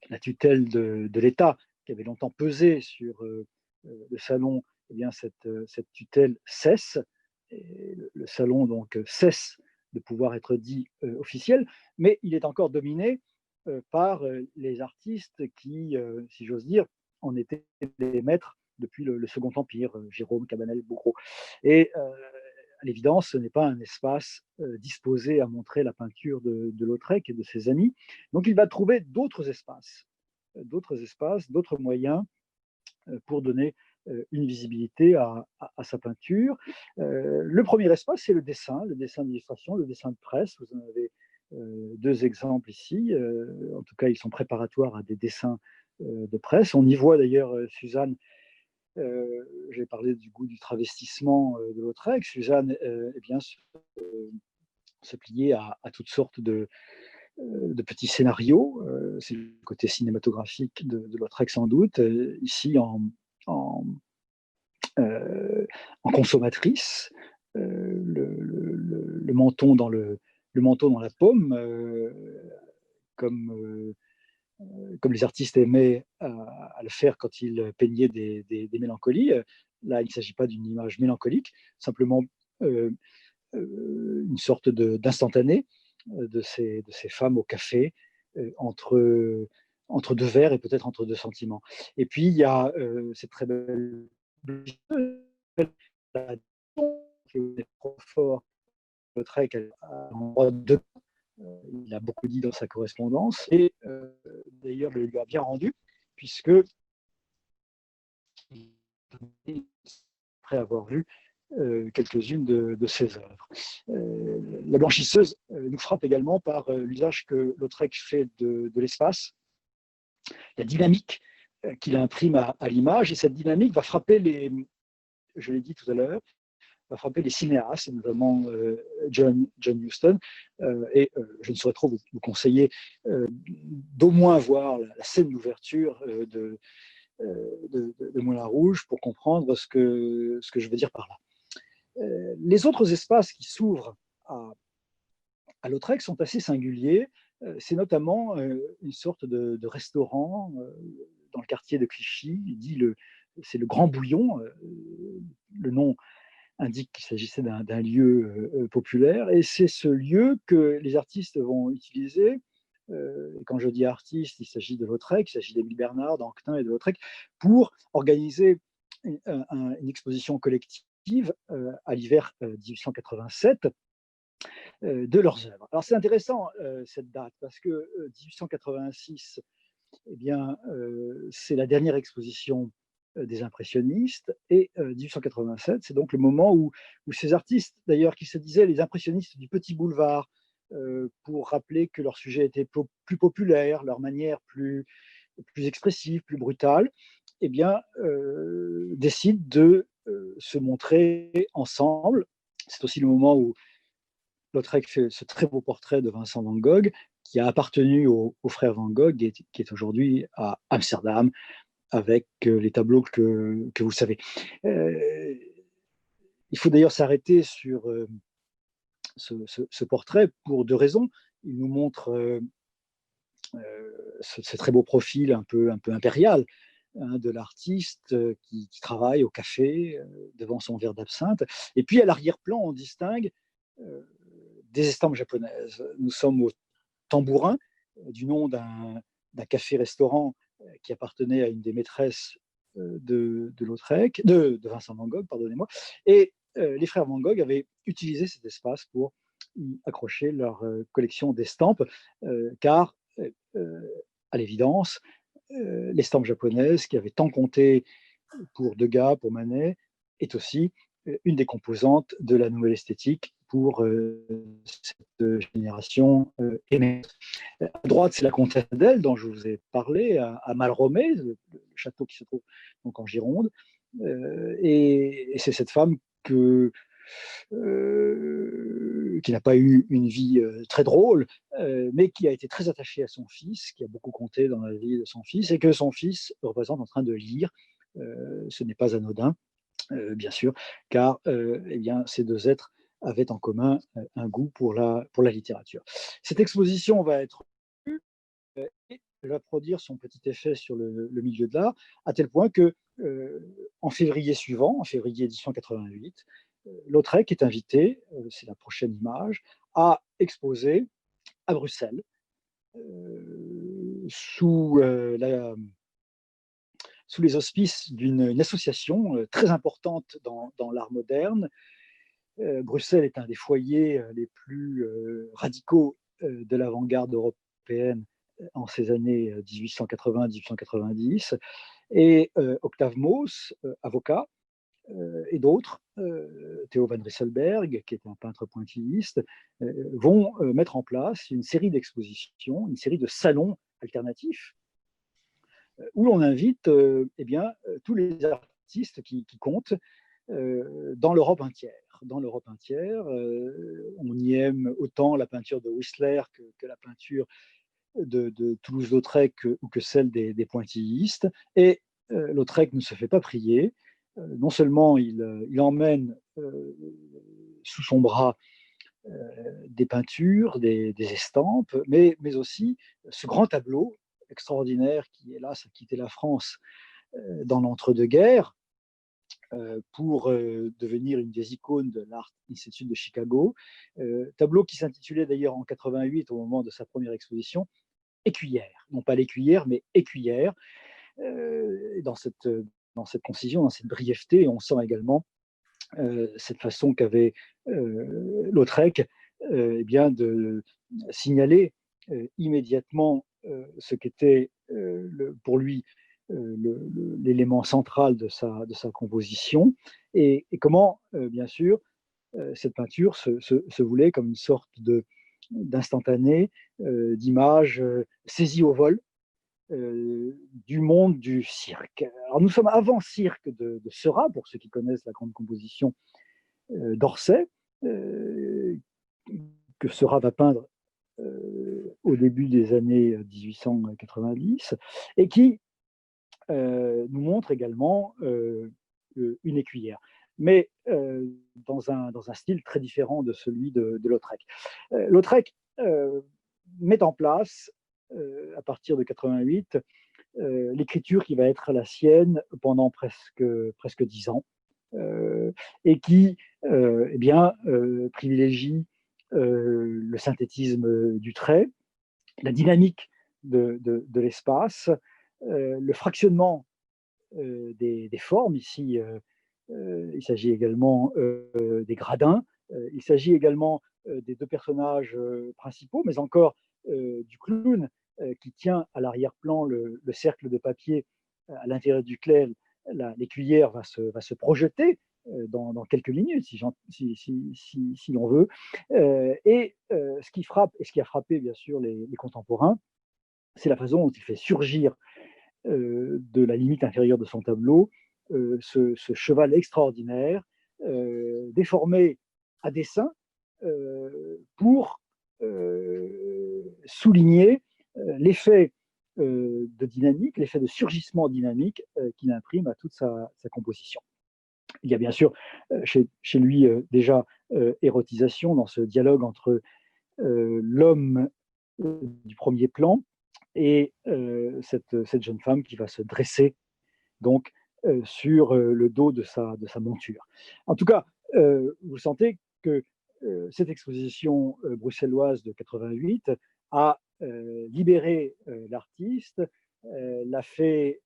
la tutelle de l'État, qui avait longtemps pesé sur le salon, eh bien, cette tutelle cesse. Et le salon donc cesse de pouvoir être dit officiel, mais il est encore dominé par les artistes qui, si j'ose dire, en étaient les maîtres depuis le Second Empire, Jérôme, Cabanel, Bouguereau. Et à l'évidence, ce n'est pas un espace disposé à montrer la peinture de Lautrec et de ses amis. Donc il va trouver d'autres espaces, d'autres moyens pour donner une visibilité à sa peinture. Le premier espace, c'est le dessin d'illustration, le dessin de presse. Vous en avez deux exemples ici. En tout cas, ils sont préparatoires à des dessins de presse. On y voit d'ailleurs Suzanne. J'ai parlé du goût du travestissement de Lautrec. Suzanne, eh bien, se plier à toutes sortes de petits scénarios. C'est le côté cinématographique de Lautrec sans doute. Ici, en, en consommatrice, le menton dans le menton dans la paume, comme comme les artistes aimaient à le faire quand ils peignaient des mélancolies. Là, il ne s'agit pas d'une image mélancolique, simplement une sorte d'instantané de ces femmes au café, entre deux verres et peut-être entre deux sentiments. Et puis, il y a cette très belle qui est trop fort, Lautrec, à l'endroit de il a beaucoup dit dans sa correspondance, et d'ailleurs, il lui a bien rendu, puisque après avoir vu quelques-unes de ses œuvres. La blanchisseuse nous frappe également par l'usage que Lautrec fait de l'espace, la dynamique qu'il imprime à l'image, et cette dynamique va frapper je l'ai dit tout à l'heure, va frapper les cinéastes, notamment John Huston. Et je ne saurais trop vous conseiller d'au moins voir la scène d'ouverture de Moulin Rouge pour comprendre ce que je veux dire par là. Les autres espaces qui s'ouvrent à Lautrec sont assez singuliers. C'est notamment une sorte de restaurant dans le quartier de Clichy, dit c'est le Grand Bouillon. Le nom indique qu'il s'agissait d'un lieu populaire, et c'est ce lieu que les artistes vont utiliser. Quand je dis artistes, il s'agit de Lautrec, il s'agit d'Émile Bernard, d'Anquetin et de Lautrec, pour organiser une exposition collective à l'hiver 1887 de leurs œuvres. Alors c'est intéressant cette date, parce que 1886, eh bien, c'est la dernière exposition des impressionnistes, et 1887, c'est donc le moment où ces artistes, d'ailleurs, qui se disaient les impressionnistes du petit boulevard, pour rappeler que leur sujet était plus populaire, leur manière plus expressive, plus brutale, eh bien, décident de se montrer ensemble. C'est aussi le moment où Lautrec fait ce très beau portrait de Vincent van Gogh, qui a appartenu aux frères Van Gogh, et qui est aujourd'hui à Amsterdam, avec les tableaux que vous savez. Il faut d'ailleurs s'arrêter sur ce portrait pour deux raisons. Il nous montre ce très beau profil un peu impérial, hein, de l'artiste qui travaille au café devant son verre d'absinthe. Et puis à l'arrière-plan, on distingue des estampes japonaises. Nous sommes au Tambourin, du nom d'un café-restaurant qui appartenait à une des maîtresses de Lautrec, de Vincent Van Gogh, pardonnez-moi. Et les frères Van Gogh avaient utilisé cet espace pour y accrocher leur collection d'estampes, car, à l'évidence, l'estampe japonaise, qui avait tant compté pour Degas, pour Manet, est aussi une des composantes de la nouvelle esthétique pour cette génération émergente. À droite, c'est la comtesse d'El, dont je vous ai parlé, à Malromé, le château qui se trouve donc en Gironde. Et c'est cette femme qui n'a pas eu une vie très drôle, mais qui a été très attachée à son fils, qui a beaucoup compté dans la vie de son fils, et que son fils représente en train de lire. Ce n'est pas anodin, bien sûr, car eh bien, ces deux êtres avaient en commun un goût pour la littérature. Cette exposition va être et va produire son petit effet sur le milieu de l'art, à tel point que en février suivant, en février 1888, Lautrec est invité, c'est la prochaine image, à exposer à Bruxelles, sous les auspices d'une association très importante dans l'art moderne. Bruxelles est un des foyers les plus radicaux de l'avant-garde européenne en ces années 1880-1890. Et Octave Mauss, avocat, et d'autres, Theo van Rysselberghe, qui est un peintre pointilliste, vont mettre en place une série d'expositions, une série de salons alternatifs, où l'on invite eh bien, tous les artistes qui comptent dans l'Europe entière. Dans l'Europe entière, on y aime autant la peinture de Whistler que la peinture de Toulouse-Lautrec ou que celle des pointillistes. Et Lautrec ne se fait pas prier. Non seulement il emmène sous son bras des peintures, des estampes, mais aussi ce grand tableau extraordinaire qui, hélas, a quitté la France dans l'entre-deux-guerres, pour devenir une des icônes de l'Art Institute de Chicago. Tableau qui s'intitulait d'ailleurs en 88, au moment de sa première exposition, Écuyère. Non pas l'écuyère, mais Écuyère. Dans cette concision, dans cette brièveté, on sent également cette façon qu'avait Lautrec eh bien, de signaler immédiatement ce qu'était pour lui l'élément central de sa composition, et comment, bien sûr, cette peinture se voulait comme une sorte d'instantané, d'image saisie au vol du monde du cirque. Alors nous sommes avant cirque de Seurat, pour ceux qui connaissent la grande composition d'Orsay, que Seurat va peindre au début des années 1890, et qui nous montre également une écuyère, mais dans un style très différent de celui de Lautrec. Lautrec met en place, à partir de 88, l'écriture qui va être la sienne pendant presque 10 ans, et qui privilégie le synthétisme du trait, la dynamique de l'espace, le fractionnement des formes. Ici, il s'agit également des gradins, il s'agit également des deux personnages principaux, mais encore du clown qui tient à l'arrière-plan le cercle de papier à l'intérieur duquel l'écuyère va se projeter dans quelques minutes, si l'on veut. Ce qui frappe, et ce qui a frappé bien sûr les contemporains, c'est la façon dont il fait surgir de la limite inférieure de son tableau ce cheval extraordinaire, déformé à dessein pour souligner l'effet de dynamique, l'effet de surgissement dynamique qu'il imprime à toute sa composition. Il y a bien sûr chez lui déjà érotisation dans ce dialogue entre l'homme du premier plan et cette jeune femme qui va se dresser donc sur le dos de sa monture. En tout cas, vous sentez que cette exposition bruxelloise de 88 a libéré l'artiste, l'a fait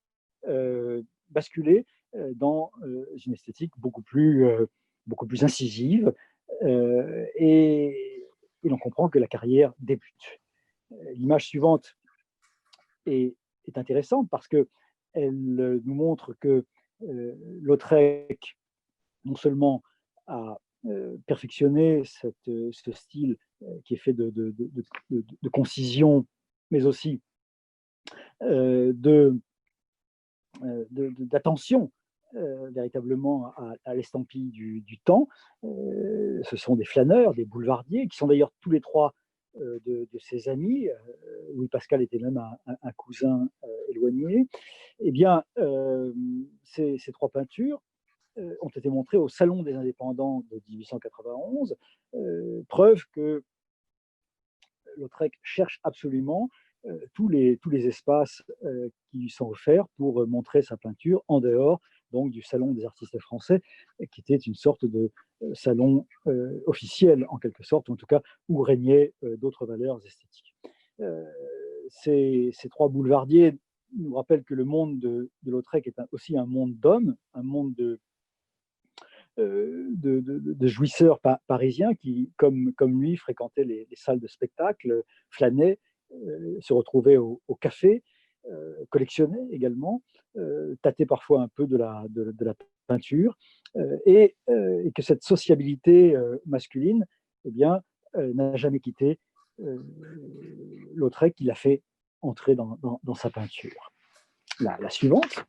basculer dans une esthétique beaucoup plus incisive, et l'on comprend que la carrière débute. L'image suivante est intéressante parce qu'elle nous montre que Lautrec, non seulement a perfectionné ce style qui est fait de concision, mais aussi d'attention véritablement à l'estampille du temps. Ce sont des flâneurs, des boulevardiers, qui sont d'ailleurs tous les trois de ses amis. Louis Pascal était même un cousin éloigné. Eh bien, ces trois peintures ont été montrées au Salon des Indépendants de 1891, preuve que Lautrec cherche absolument tous les espaces qui lui sont offerts pour montrer sa peinture en dehors donc du Salon des artistes français, qui était une sorte de salon officiel en quelque sorte, ou en tout cas où régnaient d'autres valeurs esthétiques. Ces trois boulevardiers nous rappellent que le monde de Lautrec est aussi un monde d'hommes, un monde de jouisseurs parisiens qui, comme lui, fréquentaient les salles de spectacle, flânaient, se retrouvaient au café, collectionnaient également, tâtaient parfois un peu de la peinture, et que cette sociabilité masculine eh bien, n'a jamais quitté Lautrec, qui l'a fait entrer dans sa peinture. La suivante.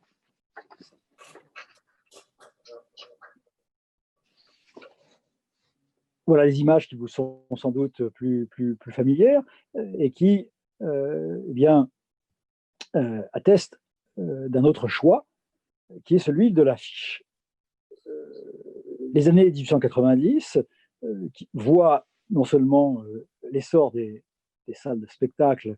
Voilà les images qui vous sont sans doute plus familières et qui attestent d'un autre choix qui est celui de l'affiche. Les années 1890 qui voient non seulement l'essor des salles de spectacle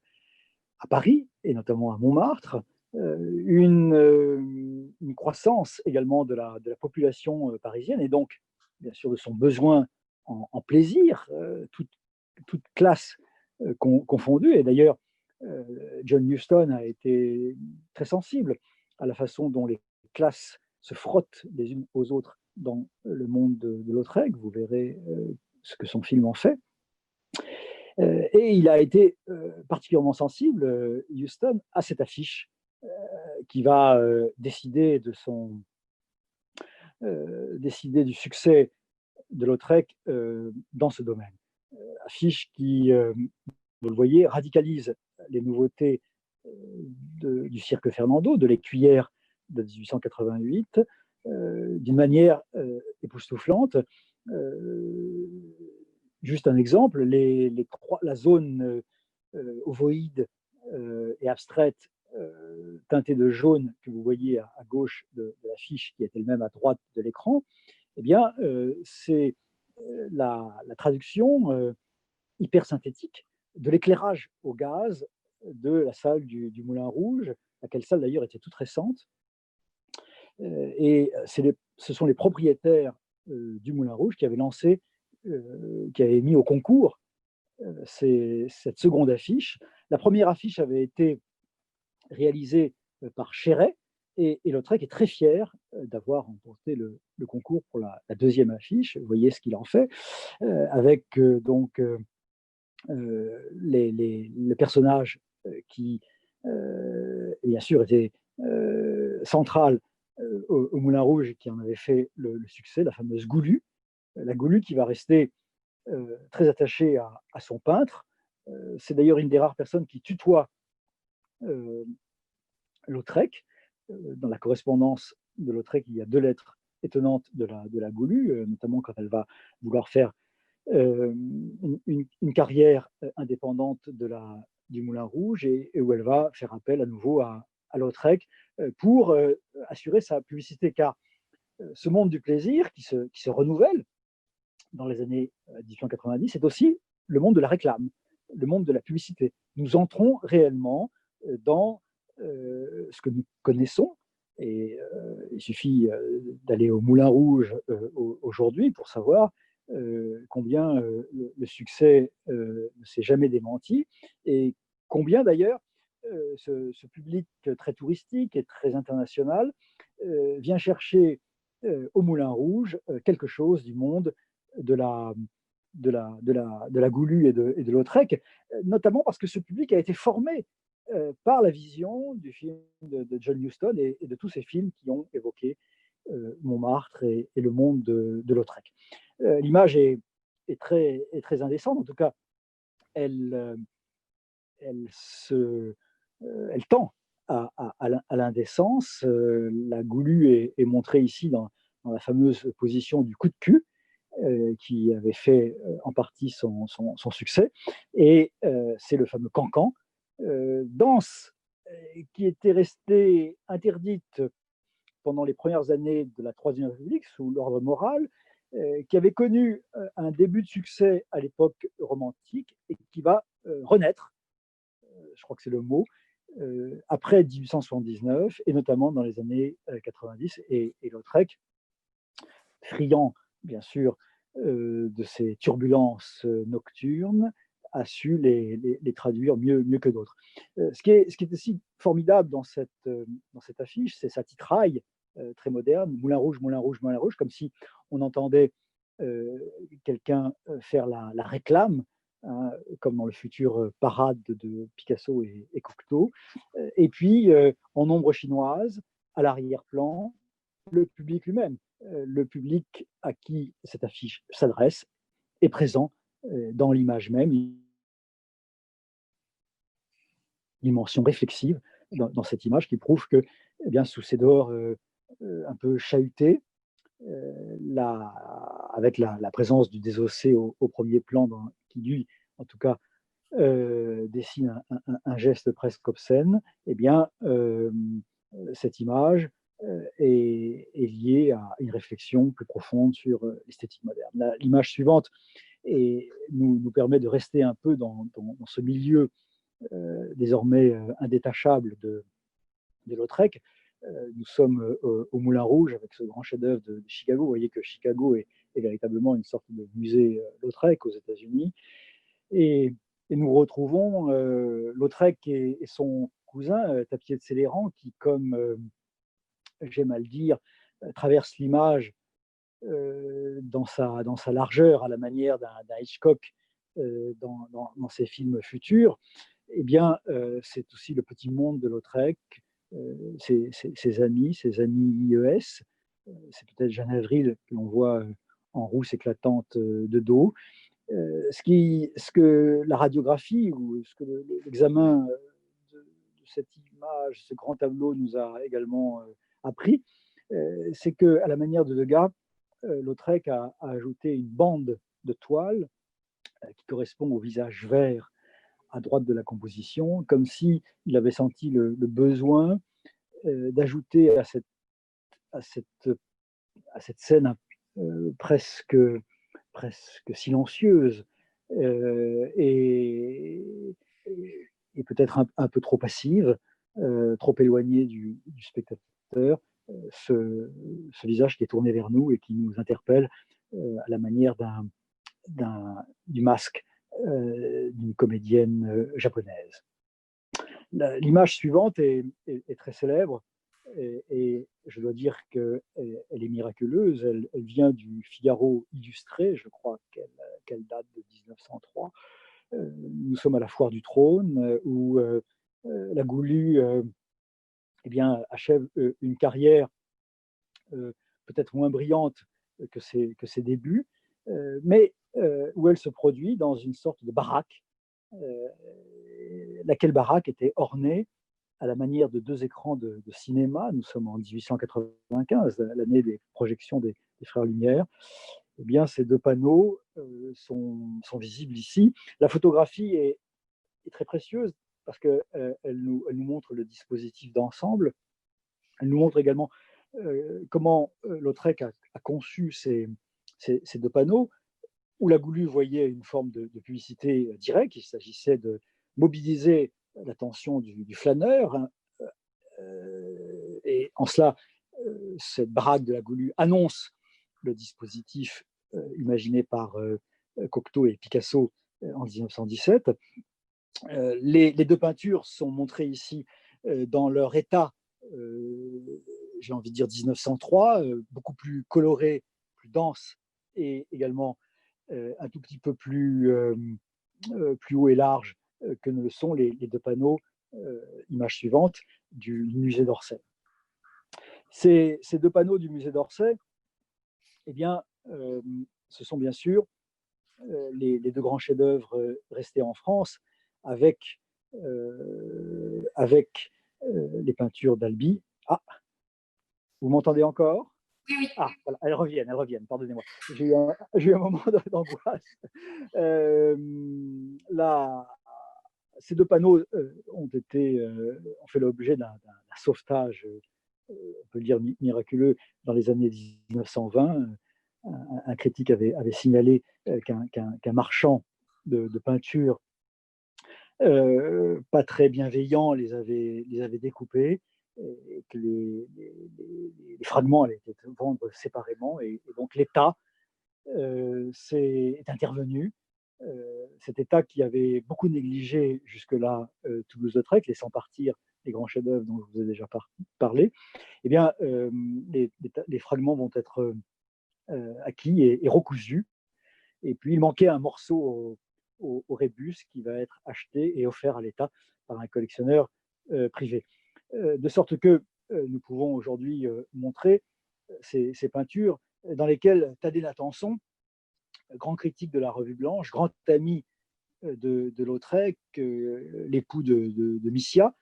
à Paris et notamment à Montmartre, une croissance également de la population parisienne et donc bien sûr de son besoin en plaisir, toute classe confondue. Et d'ailleurs, John Huston a été très sensible à la façon dont les classes se frottent les unes aux autres dans le monde de Lautrec. Vous verrez ce que son film en fait. Et il a été particulièrement sensible, Huston, à cette affiche qui va décider du succès de Lautrec dans ce domaine. Affiche qui, vous le voyez, radicalise les nouveautés du cirque Fernando, de l'écuyère de 1888, d'une manière époustouflante. Juste un exemple, la zone ovoïde et abstraite teintée de jaune que vous voyez à gauche de l'affiche, qui est elle-même à droite de l'écran, eh bien, c'est la traduction hyper synthétique de l'éclairage au gaz de la salle du Moulin Rouge, laquelle salle d'ailleurs était toute récente, Ce sont les propriétaires du Moulin Rouge qui avaient lancé, qui avaient mis au concours cette seconde affiche. La première affiche avait été réalisée par Chéret, et Lautrec est très fier d'avoir remporté le concours pour la deuxième affiche. Vous voyez ce qu'il en fait, avec donc les personnages qui, bien sûr, étaient centrales au Moulin Rouge et qui en avaient fait le succès, la fameuse Goulue. La Goulue qui va rester très attachée à son peintre. C'est d'ailleurs une des rares personnes qui tutoie Lautrec. Dans la correspondance de Lautrec, il y a 2 lettres étonnantes de la Goulue, notamment quand elle va vouloir faire une carrière indépendante du Moulin Rouge, et où elle va faire appel à nouveau à Lautrec pour assurer sa publicité, car ce monde du plaisir qui se renouvelle dans les années 1890, c'est aussi le monde de la réclame, le monde de la publicité. Nous entrons réellement dans ce que nous connaissons, et il suffit d'aller au Moulin Rouge aujourd'hui pour savoir combien le succès ne s'est jamais démenti, et combien d'ailleurs ce public très touristique et très international vient chercher au Moulin Rouge quelque chose du monde de la Goulue et de Lautrec, notamment parce que ce public a été formé par la vision du film de John Huston et de tous ces films qui ont évoqué Montmartre et le monde de Lautrec. L'image est très indécente, en tout cas, elle, elle, se, elle tend à l'indécence. La Goulue est montrée ici dans la fameuse position du coup de cul, qui avait fait en partie son succès. Et c'est le fameux cancan, danse qui était restée interdite pendant les premières années de la Troisième République sous l'ordre moral, qui avait connu un début de succès à l'époque romantique et qui va renaître, je crois que c'est le mot, après 1879 et notamment dans les années 90. Et Lautrec, friand bien sûr de ces turbulences nocturnes, a su les traduire mieux que d'autres. Ce qui est aussi formidable dans cette affiche, c'est sa titraille très moderne, Moulin Rouge, Moulin Rouge, Moulin Rouge, comme si on entendait quelqu'un faire la réclame, hein, comme dans le futur Parade de Picasso et Cocteau. Et puis, en ombre chinoise, à l'arrière-plan, le public lui-même, le public à qui cette affiche s'adresse, est présent dans l'image même, une dimension réflexive dans cette image qui prouve que, eh bien, sous ces dehors un peu chahutés, avec la présence du désossé au premier plan, qui lui, en tout cas, dessine un geste presque obscène, eh bien, cette image est liée à une réflexion plus profonde sur l'esthétique moderne. L'image suivante nous permet de rester un peu dans ce milieu désormais indétachable de Lautrec. Nous sommes au Moulin Rouge avec ce grand chef-d'œuvre de Chicago. Vous voyez que Chicago est véritablement une sorte de musée Lautrec aux États-Unis. Et nous retrouvons Lautrec et son cousin, Tapier de Céléran, qui, comme j'aime à le dire, traverse l'image dans sa largeur, à la manière d'un Hitchcock dans ses films futurs. Eh bien, c'est aussi le petit monde de Lautrec, ses amis IES. C'est peut-être Jeanne Avril que l'on voit en rousse éclatante de dos. Ce que la radiographie ou ce que l'examen de cette image, ce grand tableau nous a également appris, c'est qu'à la manière de Degas, Lautrec a ajouté une bande de toile qui correspond au visage vert à droite de la composition, comme s'il avait senti le besoin d'ajouter à cette scène presque silencieuse et peut-être un peu trop passive, trop éloignée du spectateur, ce visage qui est tourné vers nous et qui nous interpelle à la manière du masque d'une comédienne japonaise. L'image suivante est très célèbre et je dois dire qu'elle est miraculeuse. Elle vient du Figaro illustré, je crois qu'elle date de 1903. Nous sommes à la foire du trône où la Goulue eh bien, achève une carrière peut-être moins brillante que ses débuts, mais où elle se produit dans une sorte de baraque, laquelle baraque était ornée à la manière de deux écrans de cinéma. Nous sommes en 1895, l'année des projections des Frères Lumière. Eh bien, ces deux panneaux sont visibles ici. La photographie est très précieuse parce qu'elle nous montre le dispositif d'ensemble. Elle nous montre également comment Lautrec a conçu ces deux panneaux, où la Goulue voyait une forme de publicité directe. Il s'agissait de mobiliser l'attention du flâneur. Hein, et en cela, cette baraque de la Goulue annonce le dispositif imaginé par Cocteau et Picasso en 1917. Les deux peintures sont montrées ici dans leur état, j'ai envie de dire 1903, beaucoup plus coloré, plus dense et également un tout petit peu plus haut et large que ne le sont les deux panneaux, image suivante, du musée d'Orsay. Ces deux panneaux du musée d'Orsay, eh bien, ce sont bien sûr les deux grands chefs-d'œuvre restés en France, avec les peintures d'Albi. Ah, vous m'entendez encore? Oui, oui. Ah, voilà, elles reviennent, pardonnez-moi. J'ai eu un moment d'angoisse. Ces deux panneaux ont fait l'objet d'un sauvetage, on peut le dire miraculeux, dans les années 1920. Un critique avait signalé qu'un marchand de peinture pas très bienveillant les avait découpés et que les fragments allaient être vendus séparément. Et donc l'État est intervenu. Cet État qui avait beaucoup négligé jusque-là Toulouse-Lautrec, laissant partir les grands chefs-d'œuvre dont je vous ai déjà parlé, eh bien, les fragments vont être acquis et recousus. Et puis, il manquait un morceau au rébus qui va être acheté et offert à l'État par un collectionneur privé. De sorte que nous pouvons aujourd'hui montrer ces peintures dans lesquelles Thaddée Latenson, grand critique de la Revue Blanche, grand ami de Lautrec, l'époux de Missia,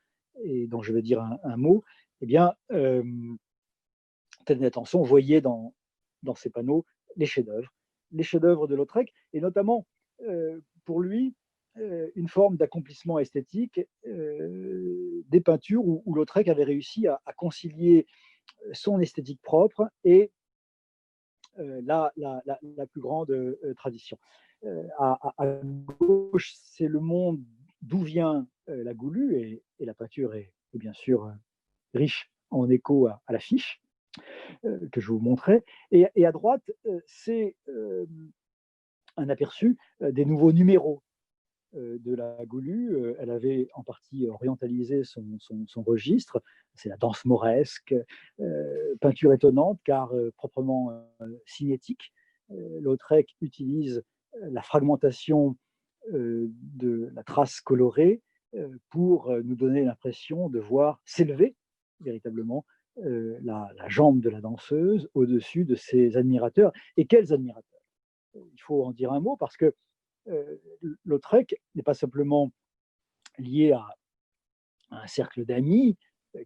et dont je vais dire un mot, eh bien, Thaddée Latenson voyait dans ces panneaux les chefs-d'œuvre de Lautrec, et notamment pour lui une forme d'accomplissement esthétique des peintures où Lautrec avait réussi à concilier son esthétique propre et la plus grande tradition. À gauche, c'est le monde d'où vient la Goulue, et la peinture est bien sûr riche en écho à l'affiche que je vous montrais. Et à droite, c'est un aperçu des nouveaux numéros de la Goulue. Elle avait en partie orientalisé son registre. C'est la danse mauresque, peinture étonnante car proprement cinétique. Lautrec utilise la fragmentation de la trace colorée pour nous donner l'impression de voir s'élever véritablement la jambe de la danseuse au-dessus de ses admirateurs. Et quels admirateurs! Il faut en dire un mot parce que Lautrec n'est pas simplement lié à un cercle d'amis,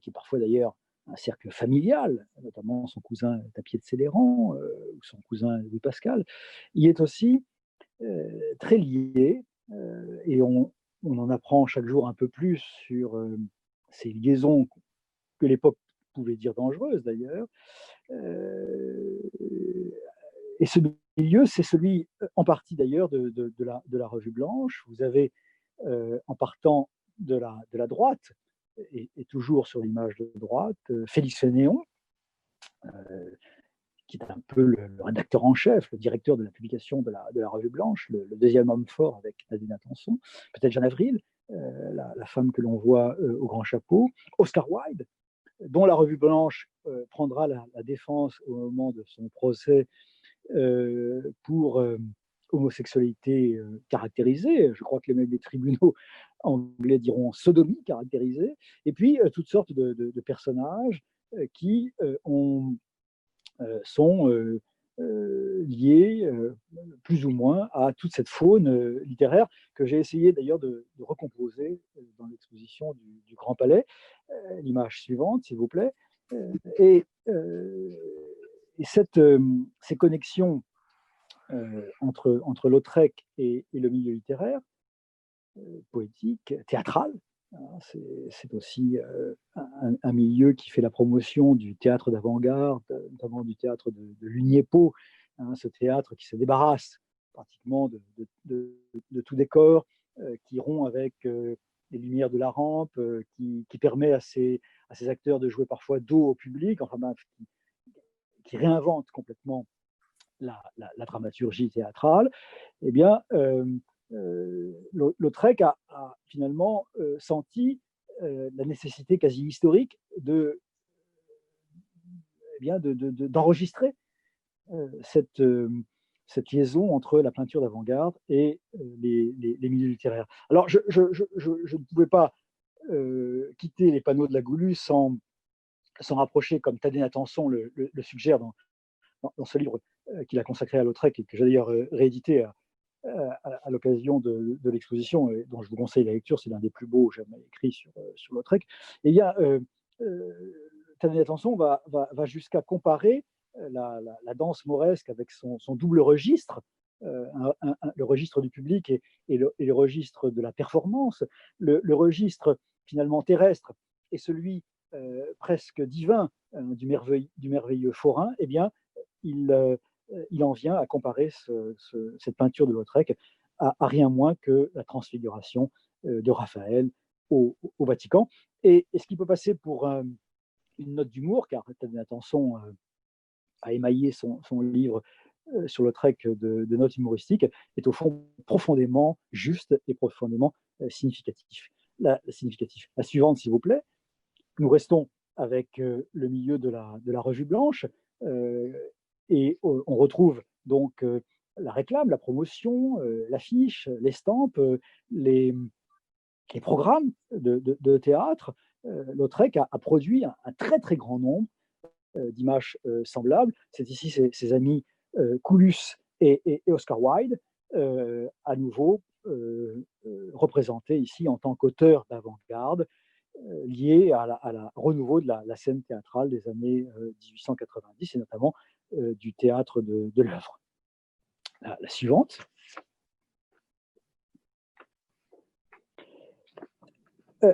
qui est parfois d'ailleurs un cercle familial, notamment son cousin Tapier de Céléran ou son cousin Louis Pascal. Il est aussi très lié, et on en apprend chaque jour un peu plus sur ces liaisons que l'époque pouvait dire dangereuses d'ailleurs. Et ce milieu, c'est celui en partie d'ailleurs de la Revue Blanche. Vous avez en partant de la droite, et toujours sur l'image de droite, Félix Fénéon, qui est un peu le rédacteur en chef, le directeur de la publication de la Revue Blanche, le deuxième homme fort avec Nadine Atenson, peut-être Jeanne Avril, la femme que l'on voit au grand chapeau, Oscar Wilde, dont la Revue Blanche prendra la défense au moment de son procès pour homosexualité caractérisée. Je crois que même les tribunaux anglais diront sodomie caractérisée. Et puis toutes sortes de personnages qui sont liés plus ou moins à toute cette faune littéraire que j'ai essayé d'ailleurs de recomposer dans l'exposition du Grand Palais. L'image suivante, s'il vous plaît. Et, ces connexions entre Lautrec et le milieu littéraire, poétique, théâtral, hein, c'est aussi un milieu qui fait la promotion du théâtre d'avant-garde, notamment du théâtre de l'Uniepo, hein, ce théâtre qui se débarrasse pratiquement de tout décor, qui rompt avec les lumières de la rampe, qui permet à ces acteurs de jouer parfois dos au public, enfin, qui réinvente complètement la dramaturgie théâtrale. Eh bien, Lautrec a finalement senti la nécessité quasi historique d'enregistrer cette liaison entre la peinture d'avant-garde et les milieux littéraires. Alors, je ne pouvais pas quitter les panneaux de la Goulue sans rapprocher, comme Tadé Atenson le suggère dans ce livre qu'il a consacré à Lautrec et que j'ai d'ailleurs réédité à l'occasion de l'exposition, dont je vous conseille la lecture, c'est l'un des plus beaux jamais écrits sur Lautrec. Et il y a Tadé Atenson va jusqu'à comparer la danse mauresque avec son double registre, le registre du public et le registre de la performance, le registre finalement terrestre et celui presque divin du merveilleux forain. Eh bien, il en vient à comparer cette peinture de Lautrec à rien moins que la transfiguration de Raphaël au Vatican. Et ce qui peut passer pour une note d'humour, car Tadé Atenson a émaillé son livre sur Lautrec de notes humoristiques, est au fond profondément juste et profondément significatif. La suivante, s'il vous plaît. Nous restons avec le milieu de la Revue Blanche, et on retrouve donc la réclame, la promotion, l'affiche, l'estampe, les programmes de théâtre. Lautrec a produit un très très grand nombre d'images semblables. C'est ici ses amis Coulus et Oscar Wilde, à nouveau représentés ici en tant qu'auteurs d'avant-garde, liés à la renouveau de la scène théâtrale des années 1890 et notamment du théâtre de l'œuvre. La suivante.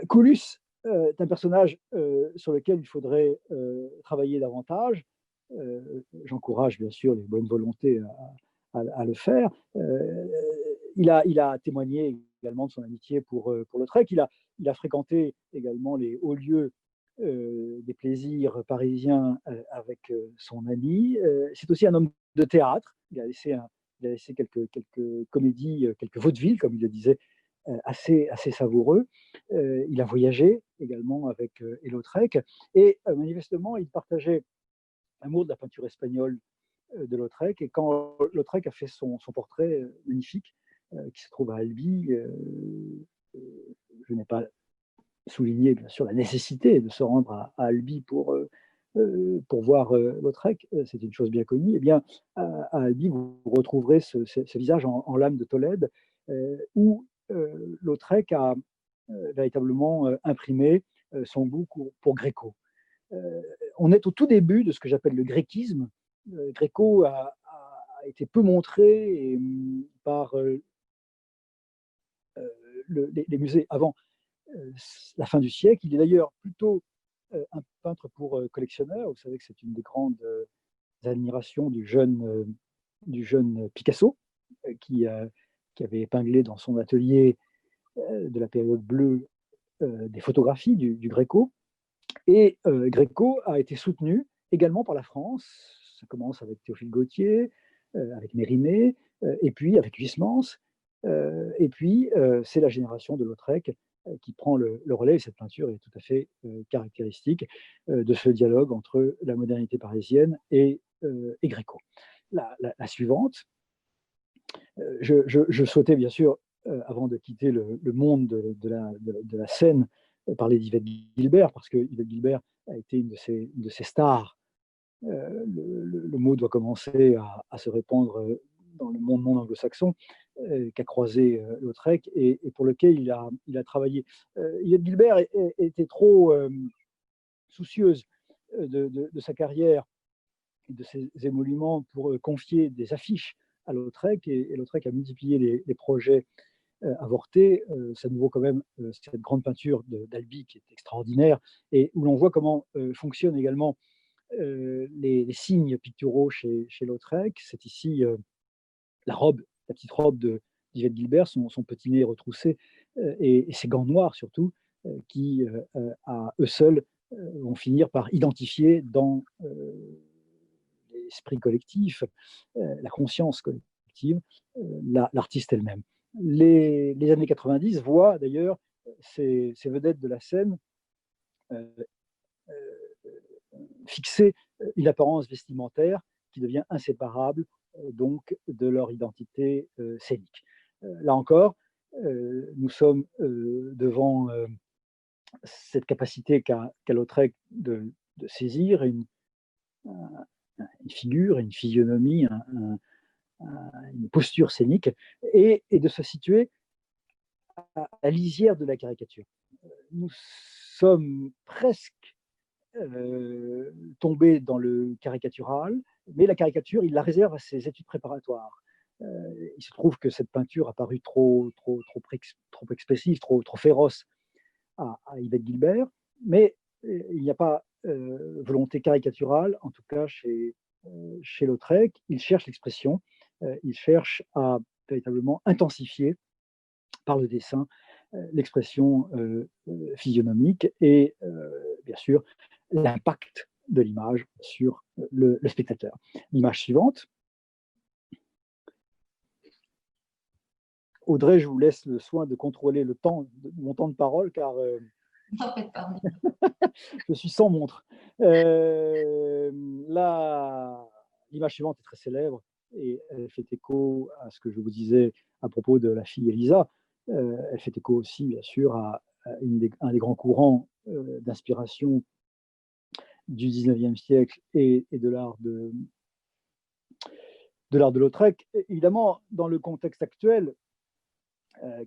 Coulus est un personnage sur lequel il faudrait travailler davantage. J'encourage bien sûr les bonnes volontés à le faire. Il a témoigné également de son amitié pour Lautrec. Il a fréquenté également les hauts lieux des plaisirs parisiens avec son ami. C'est aussi un homme de théâtre. Il a laissé quelques comédies, quelques vaudevilles, comme il le disait, assez savoureux. Il a voyagé également avec Lautrec. Et manifestement, il partageait l'amour de la peinture espagnole de Lautrec. Et quand Lautrec a fait son portrait magnifique, qui se trouve à Albi, je n'ai pas souligné bien sûr la nécessité de se rendre à Albi pour voir Lautrec, c'est une chose bien connue. Eh bien, à Albi, vous retrouverez ce visage en lame de Tolède, où Lautrec a véritablement imprimé son goût pour Gréco. On est au tout début de ce que j'appelle le gréquisme. Gréco a été peu montré par les musées avant la fin du siècle. Il est d'ailleurs plutôt un peintre pour collectionneurs. Vous savez que c'est une des grandes admirations du jeune Picasso, qui avait épinglé dans son atelier de la période bleue des photographies du Gréco. Et Gréco a été soutenu également par la France. Ça commence avec Théophile Gautier, avec Mérimée, et puis avec Huysmans. Et puis, c'est la génération de Lautrec qui prend le relais. Et cette peinture est tout à fait caractéristique de ce dialogue entre la modernité parisienne et Gréco. La suivante, je souhaitais bien sûr, avant de quitter le monde de la scène, parler d'Yvette Guilbert, parce que Yvette Guilbert a été une de ces stars. Le mot doit commencer à se répandre dans le monde non anglo-saxon, qu'a croisé Lautrec et pour lequel il a travaillé. Yvette Guilbert était trop soucieuse de sa carrière et de ses émoluments pour confier des affiches à Lautrec, et Lautrec a multiplié les projets avortés. Ça nous vaut quand même cette grande peinture d'Albi qui est extraordinaire, et où l'on voit comment fonctionnent également les signes picturaux chez Lautrec. C'est ici la petite robe d'Yvette Guilbert, son petit nez retroussé et ses gants noirs surtout, qui à eux seuls vont finir par identifier dans l'esprit collectif, la conscience collective, l'artiste elle-même. Les années 90 voient d'ailleurs ces vedettes de la scène fixer une apparence vestimentaire qui devient inséparable donc de leur identité scénique. Là encore, nous sommes devant cette capacité qu'a Lautrec de saisir une figure, une physionomie, une posture scénique, et de se situer à la lisière de la caricature. Nous sommes presque tombé dans le caricatural, mais la caricature, il la réserve à ses études préparatoires. Il se trouve que cette peinture a paru trop expressive, trop féroce à Yvette Guilbert, mais il n'y a pas volonté caricaturale, en tout cas chez Lautrec. Il cherche l'expression, il cherche à véritablement intensifier par le dessin l'expression physionomique et bien sûr l'impact de l'image sur le spectateur. L'image suivante. Audrey, je vous laisse le soin de contrôler mon temps de parole, car je suis sans montre. L'image suivante est très célèbre et elle fait écho à ce que je vous disais à propos de la fille Elisa. Elle fait écho aussi, bien sûr, à un des grands courants d'inspiration du 19e siècle et de l'art de Lautrec. Évidemment, dans le contexte actuel,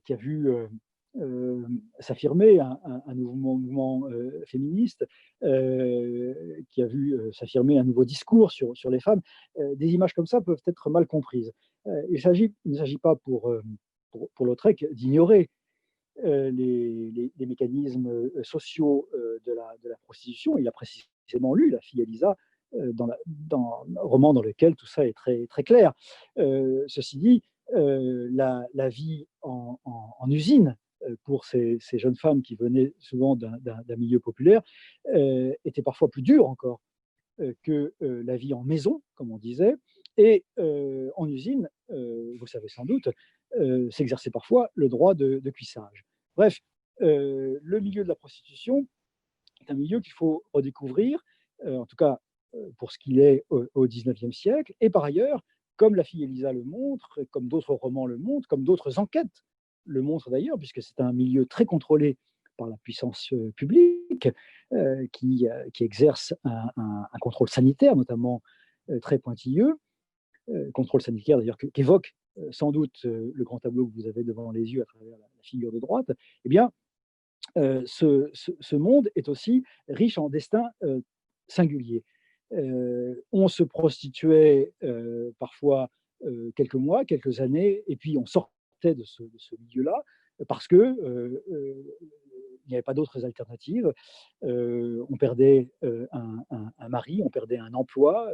qui a vu s'affirmer un nouveau mouvement féministe, qui a vu s'affirmer un nouveau discours sur les femmes, des images comme ça peuvent être mal comprises. Il ne s'agit pas pour Lautrec d'ignorer les mécanismes sociaux de la prostitution. Il a précisément lu La fille Elisa, dans un roman dans lequel tout ça est très, très clair. Ceci dit, la vie en usine pour ces jeunes femmes qui venaient souvent d'un milieu populaire était parfois plus dure encore que la vie en maison, comme on disait. Et en usine, vous savez sans doute, s'exerçait parfois le droit de cuissage. Bref, le milieu de la prostitution est un milieu qu'il faut redécouvrir, en tout cas pour ce qu'il est au XIXe siècle. Et par ailleurs, comme La fille Elisa le montre, comme d'autres romans le montrent, comme d'autres enquêtes le montrent d'ailleurs, puisque c'est un milieu très contrôlé par la puissance publique, qui exerce un contrôle sanitaire, notamment très pointilleux, contrôle sanitaire d'ailleurs qu'évoque sans doute le grand tableau que vous avez devant les yeux à travers la figure de droite. Eh bien, ce monde est aussi riche en destins singuliers. On se prostituait parfois quelques mois, quelques années, et puis on sortait de ce milieu-là parce que il n'y avait pas d'autres alternatives. On perdait un mari, on perdait un emploi,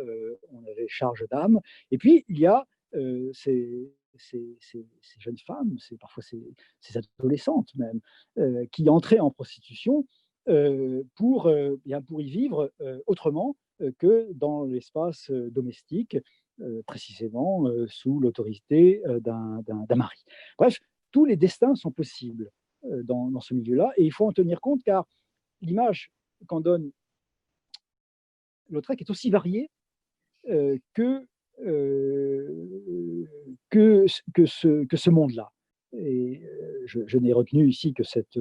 on avait charge d'âme. Et puis, il y a ces jeunes femmes, parfois ces adolescentes même, qui entraient en prostitution pour y vivre autrement que dans l'espace domestique, précisément sous l'autorité d'un mari. Bref, tous les destins sont possibles dans ce milieu-là, et il faut en tenir compte, car l'image qu'en donne Lautrec est aussi variée que, que ce monde-là. Et je n'ai retenu ici que cette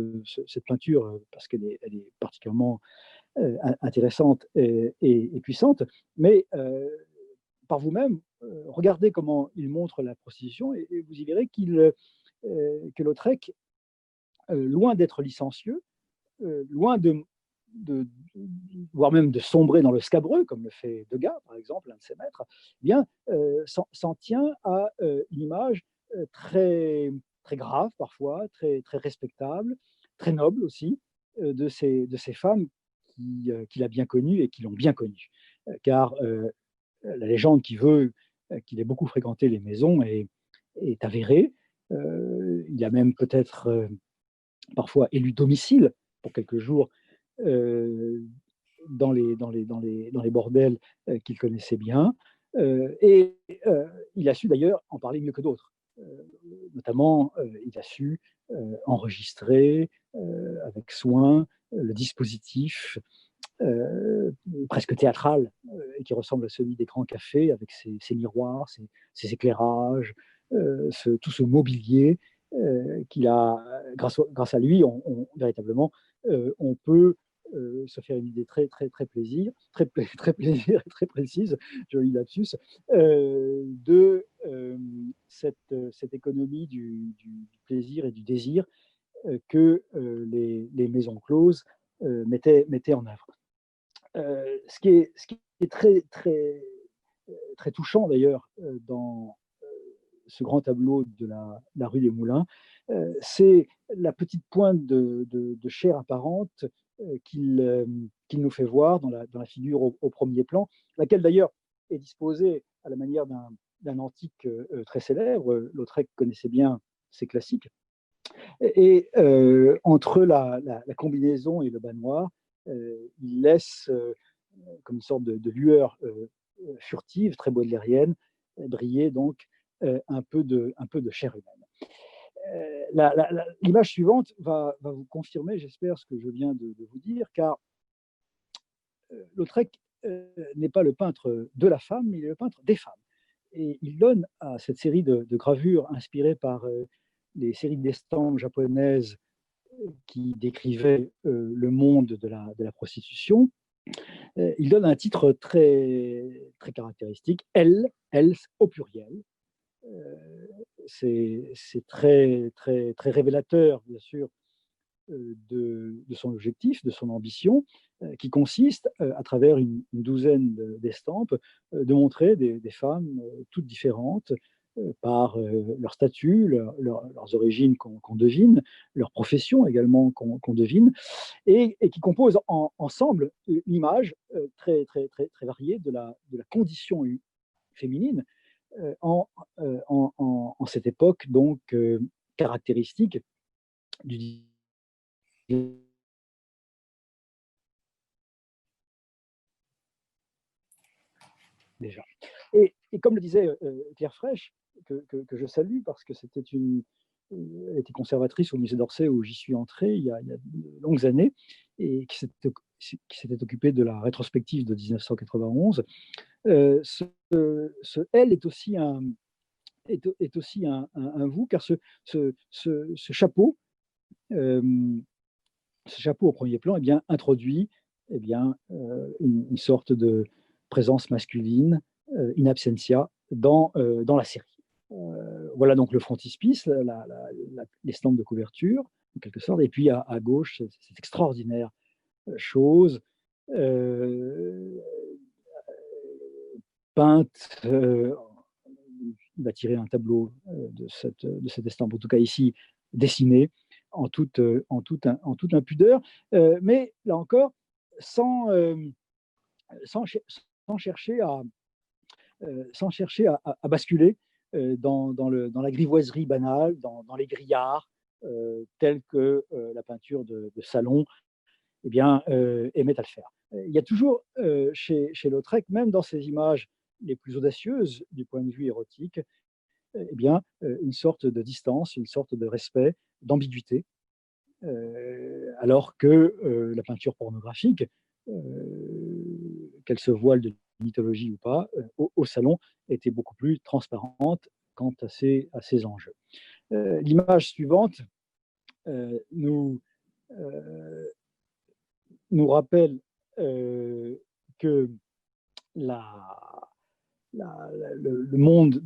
peinture parce elle est particulièrement intéressante et puissante, mais par vous-même, regardez comment il montre la prostitution et vous y verrez que Lautrec, loin d'être licencieux, loin de, voire même de sombrer dans le scabreux, comme le fait Degas, par exemple, l'un de ses maîtres, eh bien, s'en tient à une image très, très grave parfois, très, très respectable, très noble aussi, de ces femmes qu'il a bien connues et qui l'ont bien connu. Car la légende qui veut qu'il ait beaucoup fréquenté les maisons est avérée. Il a même peut-être parfois élu domicile pour quelques jours dans les bordels qu'il connaissait bien. Et il a su d'ailleurs en parler mieux que d'autres. Notamment, il a su enregistrer avec soin le dispositif presque théâtral et qui ressemble à celui des grands cafés avec ses miroirs, ses éclairages, tout ce mobilier qu'il a, grâce à lui, véritablement, on peut se faire une idée très, très, très plaisir, très plaisir et très précise, joli lapsus, de cette économie du plaisir et du désir que les maisons closes mettaient en œuvre. Ce qui est très, très, très touchant d'ailleurs dans ce grand tableau de la rue des Moulins, c'est la petite pointe de chair apparente qu'il nous fait voir dans la figure au premier plan, laquelle d'ailleurs est disposée à la manière d'un antique très célèbre. Lautrec connaissait bien ces classiques. Et entre la combinaison et le bas noir, il laisse comme une sorte de lueur furtive, très baudelairienne, briller donc un peu de chair humaine. L'image suivante va vous confirmer, j'espère, ce que je viens de vous dire, car Lautrec n'est pas le peintre de la femme, mais il est le peintre des femmes. Et il donne à cette série de gravures inspirées par les séries d'estampes japonaises qui décrivaient le monde de la prostitution, il donne un titre très, très caractéristique, Elle au pluriel. C'est très, très, très révélateur, bien sûr, de son objectif, de son ambition, qui consiste, à travers une douzaine d'estampes, de montrer des femmes toutes différentes par leur statut, leurs origines qu'on devine, leur profession également qu'on devine, et qui composent ensemble une image très, très, très, très variée de la condition féminine en cette époque donc caractéristique du déjà. Et comme le disait Claire Fraîche, que je salue parce que elle était conservatrice au musée d'Orsay où j'y suis entré il y a de longues années et qui s'était occupée de la rétrospective de 1991. Ce elle est aussi est aussi un vous, car ce chapeau, au premier plan, eh bien, introduit eh bien, une sorte de présence masculine, in absentia, dans la série. Voilà donc le frontispice, l'estampe de couverture, en quelque sorte, et puis à gauche, cette extraordinaire chose peinte. Il va tirer un tableau de cette estampe, en tout cas ici, dessiné en toute impudeur, mais là encore, sans, sans, sans chercher à basculer dans la grivoiserie banale, dans les grillards tels que la peinture de salon eh bien, aimait à le faire. Il y a toujours chez Lautrec, même dans ses images les plus audacieuses du point de vue érotique, eh bien, une sorte de distance, une sorte de respect, d'ambiguïté, alors que la peinture pornographique, qu'elle se voile de mythologie ou pas, au salon, était beaucoup plus transparente quant à ses enjeux. L'image suivante nous, euh, nous rappelle que la, le monde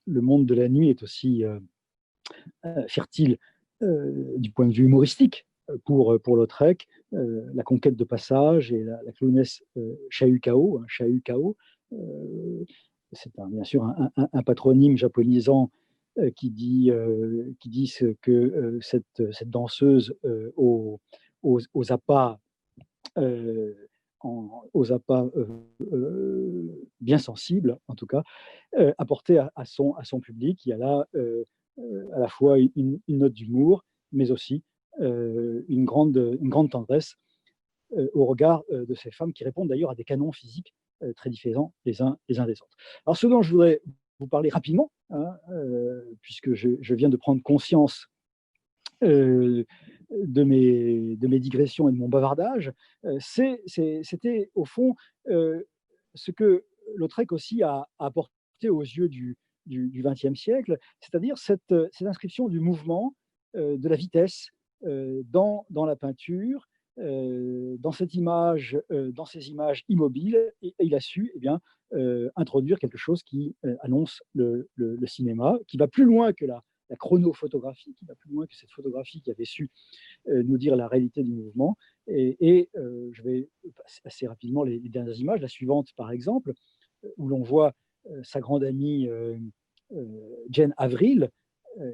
le monde de la nuit est aussi fertile du point de vue humoristique pour Lautrec. La conquête de passage et la clownesse Chahut-Kao, c'est bien sûr un patronyme japonisant qui dit que cette danseuse aux appâts aux appâts bien sensibles, en tout cas, apporter à son public. Il y a là à la fois une note d'humour, mais aussi une grande tendresse au regard de ces femmes qui répondent d'ailleurs à des canons physiques très différents les uns des autres. Alors, ce dont je voudrais vous parler rapidement, hein, puisque je viens de prendre conscience de mes digressions et de mon bavardage, c'était au fond ce que Lautrec aussi a apporté aux yeux du XXe siècle, c'est-à-dire cette inscription du mouvement, de la vitesse dans la peinture, dans dans ces images immobiles, et il a su introduire quelque chose qui annonce le cinéma, qui va plus loin que la chronophotographie, qui va plus loin que cette photographie qui avait su nous dire la réalité du mouvement. Je vais passer assez rapidement les dernières images. La suivante, par exemple, où l'on voit sa grande amie Jane Avril,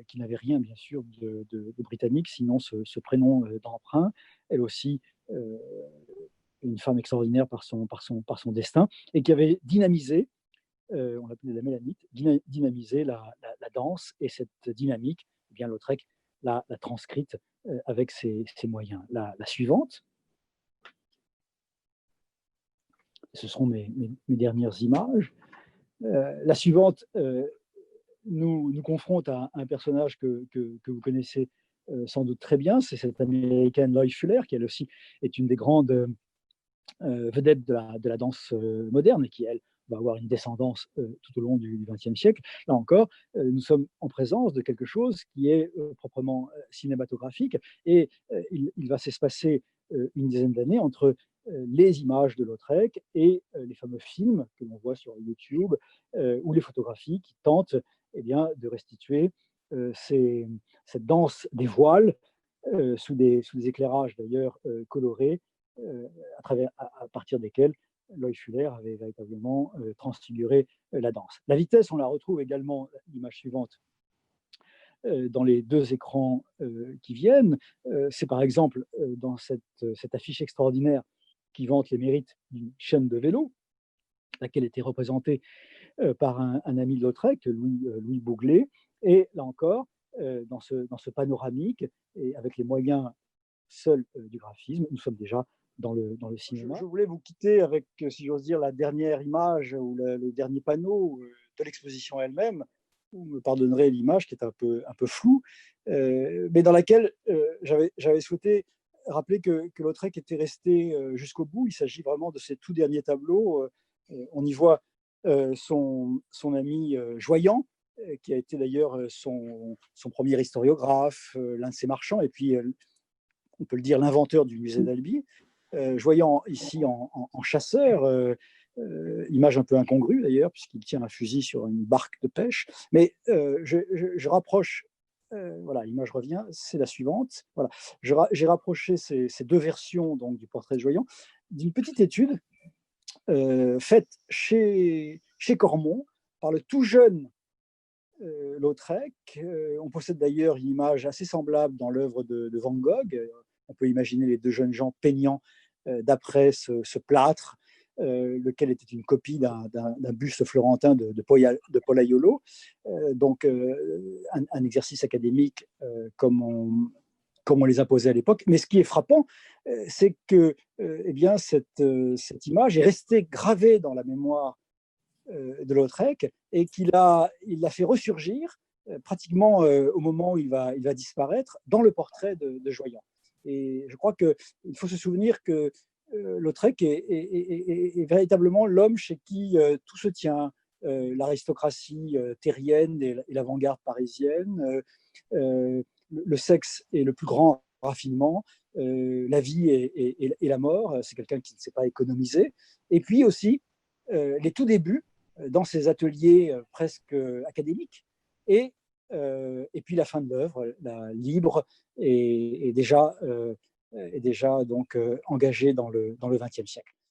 qui n'avait rien, bien sûr, de britannique, sinon ce prénom d'emprunt. Elle aussi, une femme extraordinaire par son destin, et qui avait dynamisé, on l'appelait la mélanite, dynamiser la danse, et cette dynamique, eh bien Lautrec l'a transcrite avec ses moyens. La suivante, ce seront mes dernières images. La suivante nous confronte à un personnage que vous connaissez sans doute très bien, c'est cette américaine Loy Fuller, qui elle aussi est une des grandes vedette de la danse moderne, et qui, elle, va avoir une descendance tout au long du XXe siècle. Là encore, nous sommes en présence de quelque chose qui est proprement cinématographique, et il va s'espacer une dizaine d'années entre les images de Lautrec et les fameux films que l'on voit sur YouTube, ou les photographies qui tentent de restituer cette danse des voiles sous des éclairages d'ailleurs colorés, à partir desquels Loy Fuller avait véritablement transfiguré la danse. La vitesse, on la retrouve également, l'image suivante, dans les deux écrans qui viennent. C'est par exemple dans cette affiche extraordinaire qui vante les mérites d'une chaîne de vélo, laquelle était représentée par un ami de Lautrec, Louis Bouglet. Et là encore, dans ce panoramique, et avec les moyens seuls du graphisme, nous sommes déjà dans le cinéma. Je voulais vous quitter avec, si j'ose dire, la dernière image ou le dernier panneau de l'exposition elle-même. Vous me pardonnerez l'image qui est un peu floue, mais dans laquelle j'avais souhaité rappeler que Lautrec était resté jusqu'au bout. Il s'agit vraiment de ses tout derniers tableaux. On y voit son ami Joyan, qui a été d'ailleurs son premier historiographe, l'un de ses marchands, et puis on peut le dire, l'inventeur du musée d'Albi, Joyan ici en chasseur, image un peu incongrue d'ailleurs, puisqu'il tient un fusil sur une barque de pêche. Mais je rapproche, voilà, l'image revient, c'est la suivante. Voilà. J'ai rapproché ces deux versions donc, du portrait de Joyan d'une petite étude faite chez Cormon par le tout jeune Lautrec. On possède d'ailleurs une image assez semblable dans l'œuvre de Van Gogh. On peut imaginer les deux jeunes gens peignant d'après ce plâtre, lequel était une copie d'un buste florentin de Pollaiolo. Donc un exercice académique comme comme on les imposait à l'époque. Mais ce qui est frappant, c'est que eh bien, cette image est restée gravée dans la mémoire de Lautrec et il l'a fait ressurgir pratiquement au moment où il va disparaître dans le portrait de Joyan. Et je crois qu'il faut se souvenir que Lautrec est véritablement l'homme chez qui tout se tient, l'aristocratie terrienne et l'avant-garde parisienne, le sexe est le plus grand raffinement, la vie et la mort, c'est quelqu'un qui ne sait pas économiser. Et puis aussi, les tout débuts dans ses ateliers presque académiques, et puis la fin de l'œuvre, la libre, est déjà donc engagée dans le XXe siècle.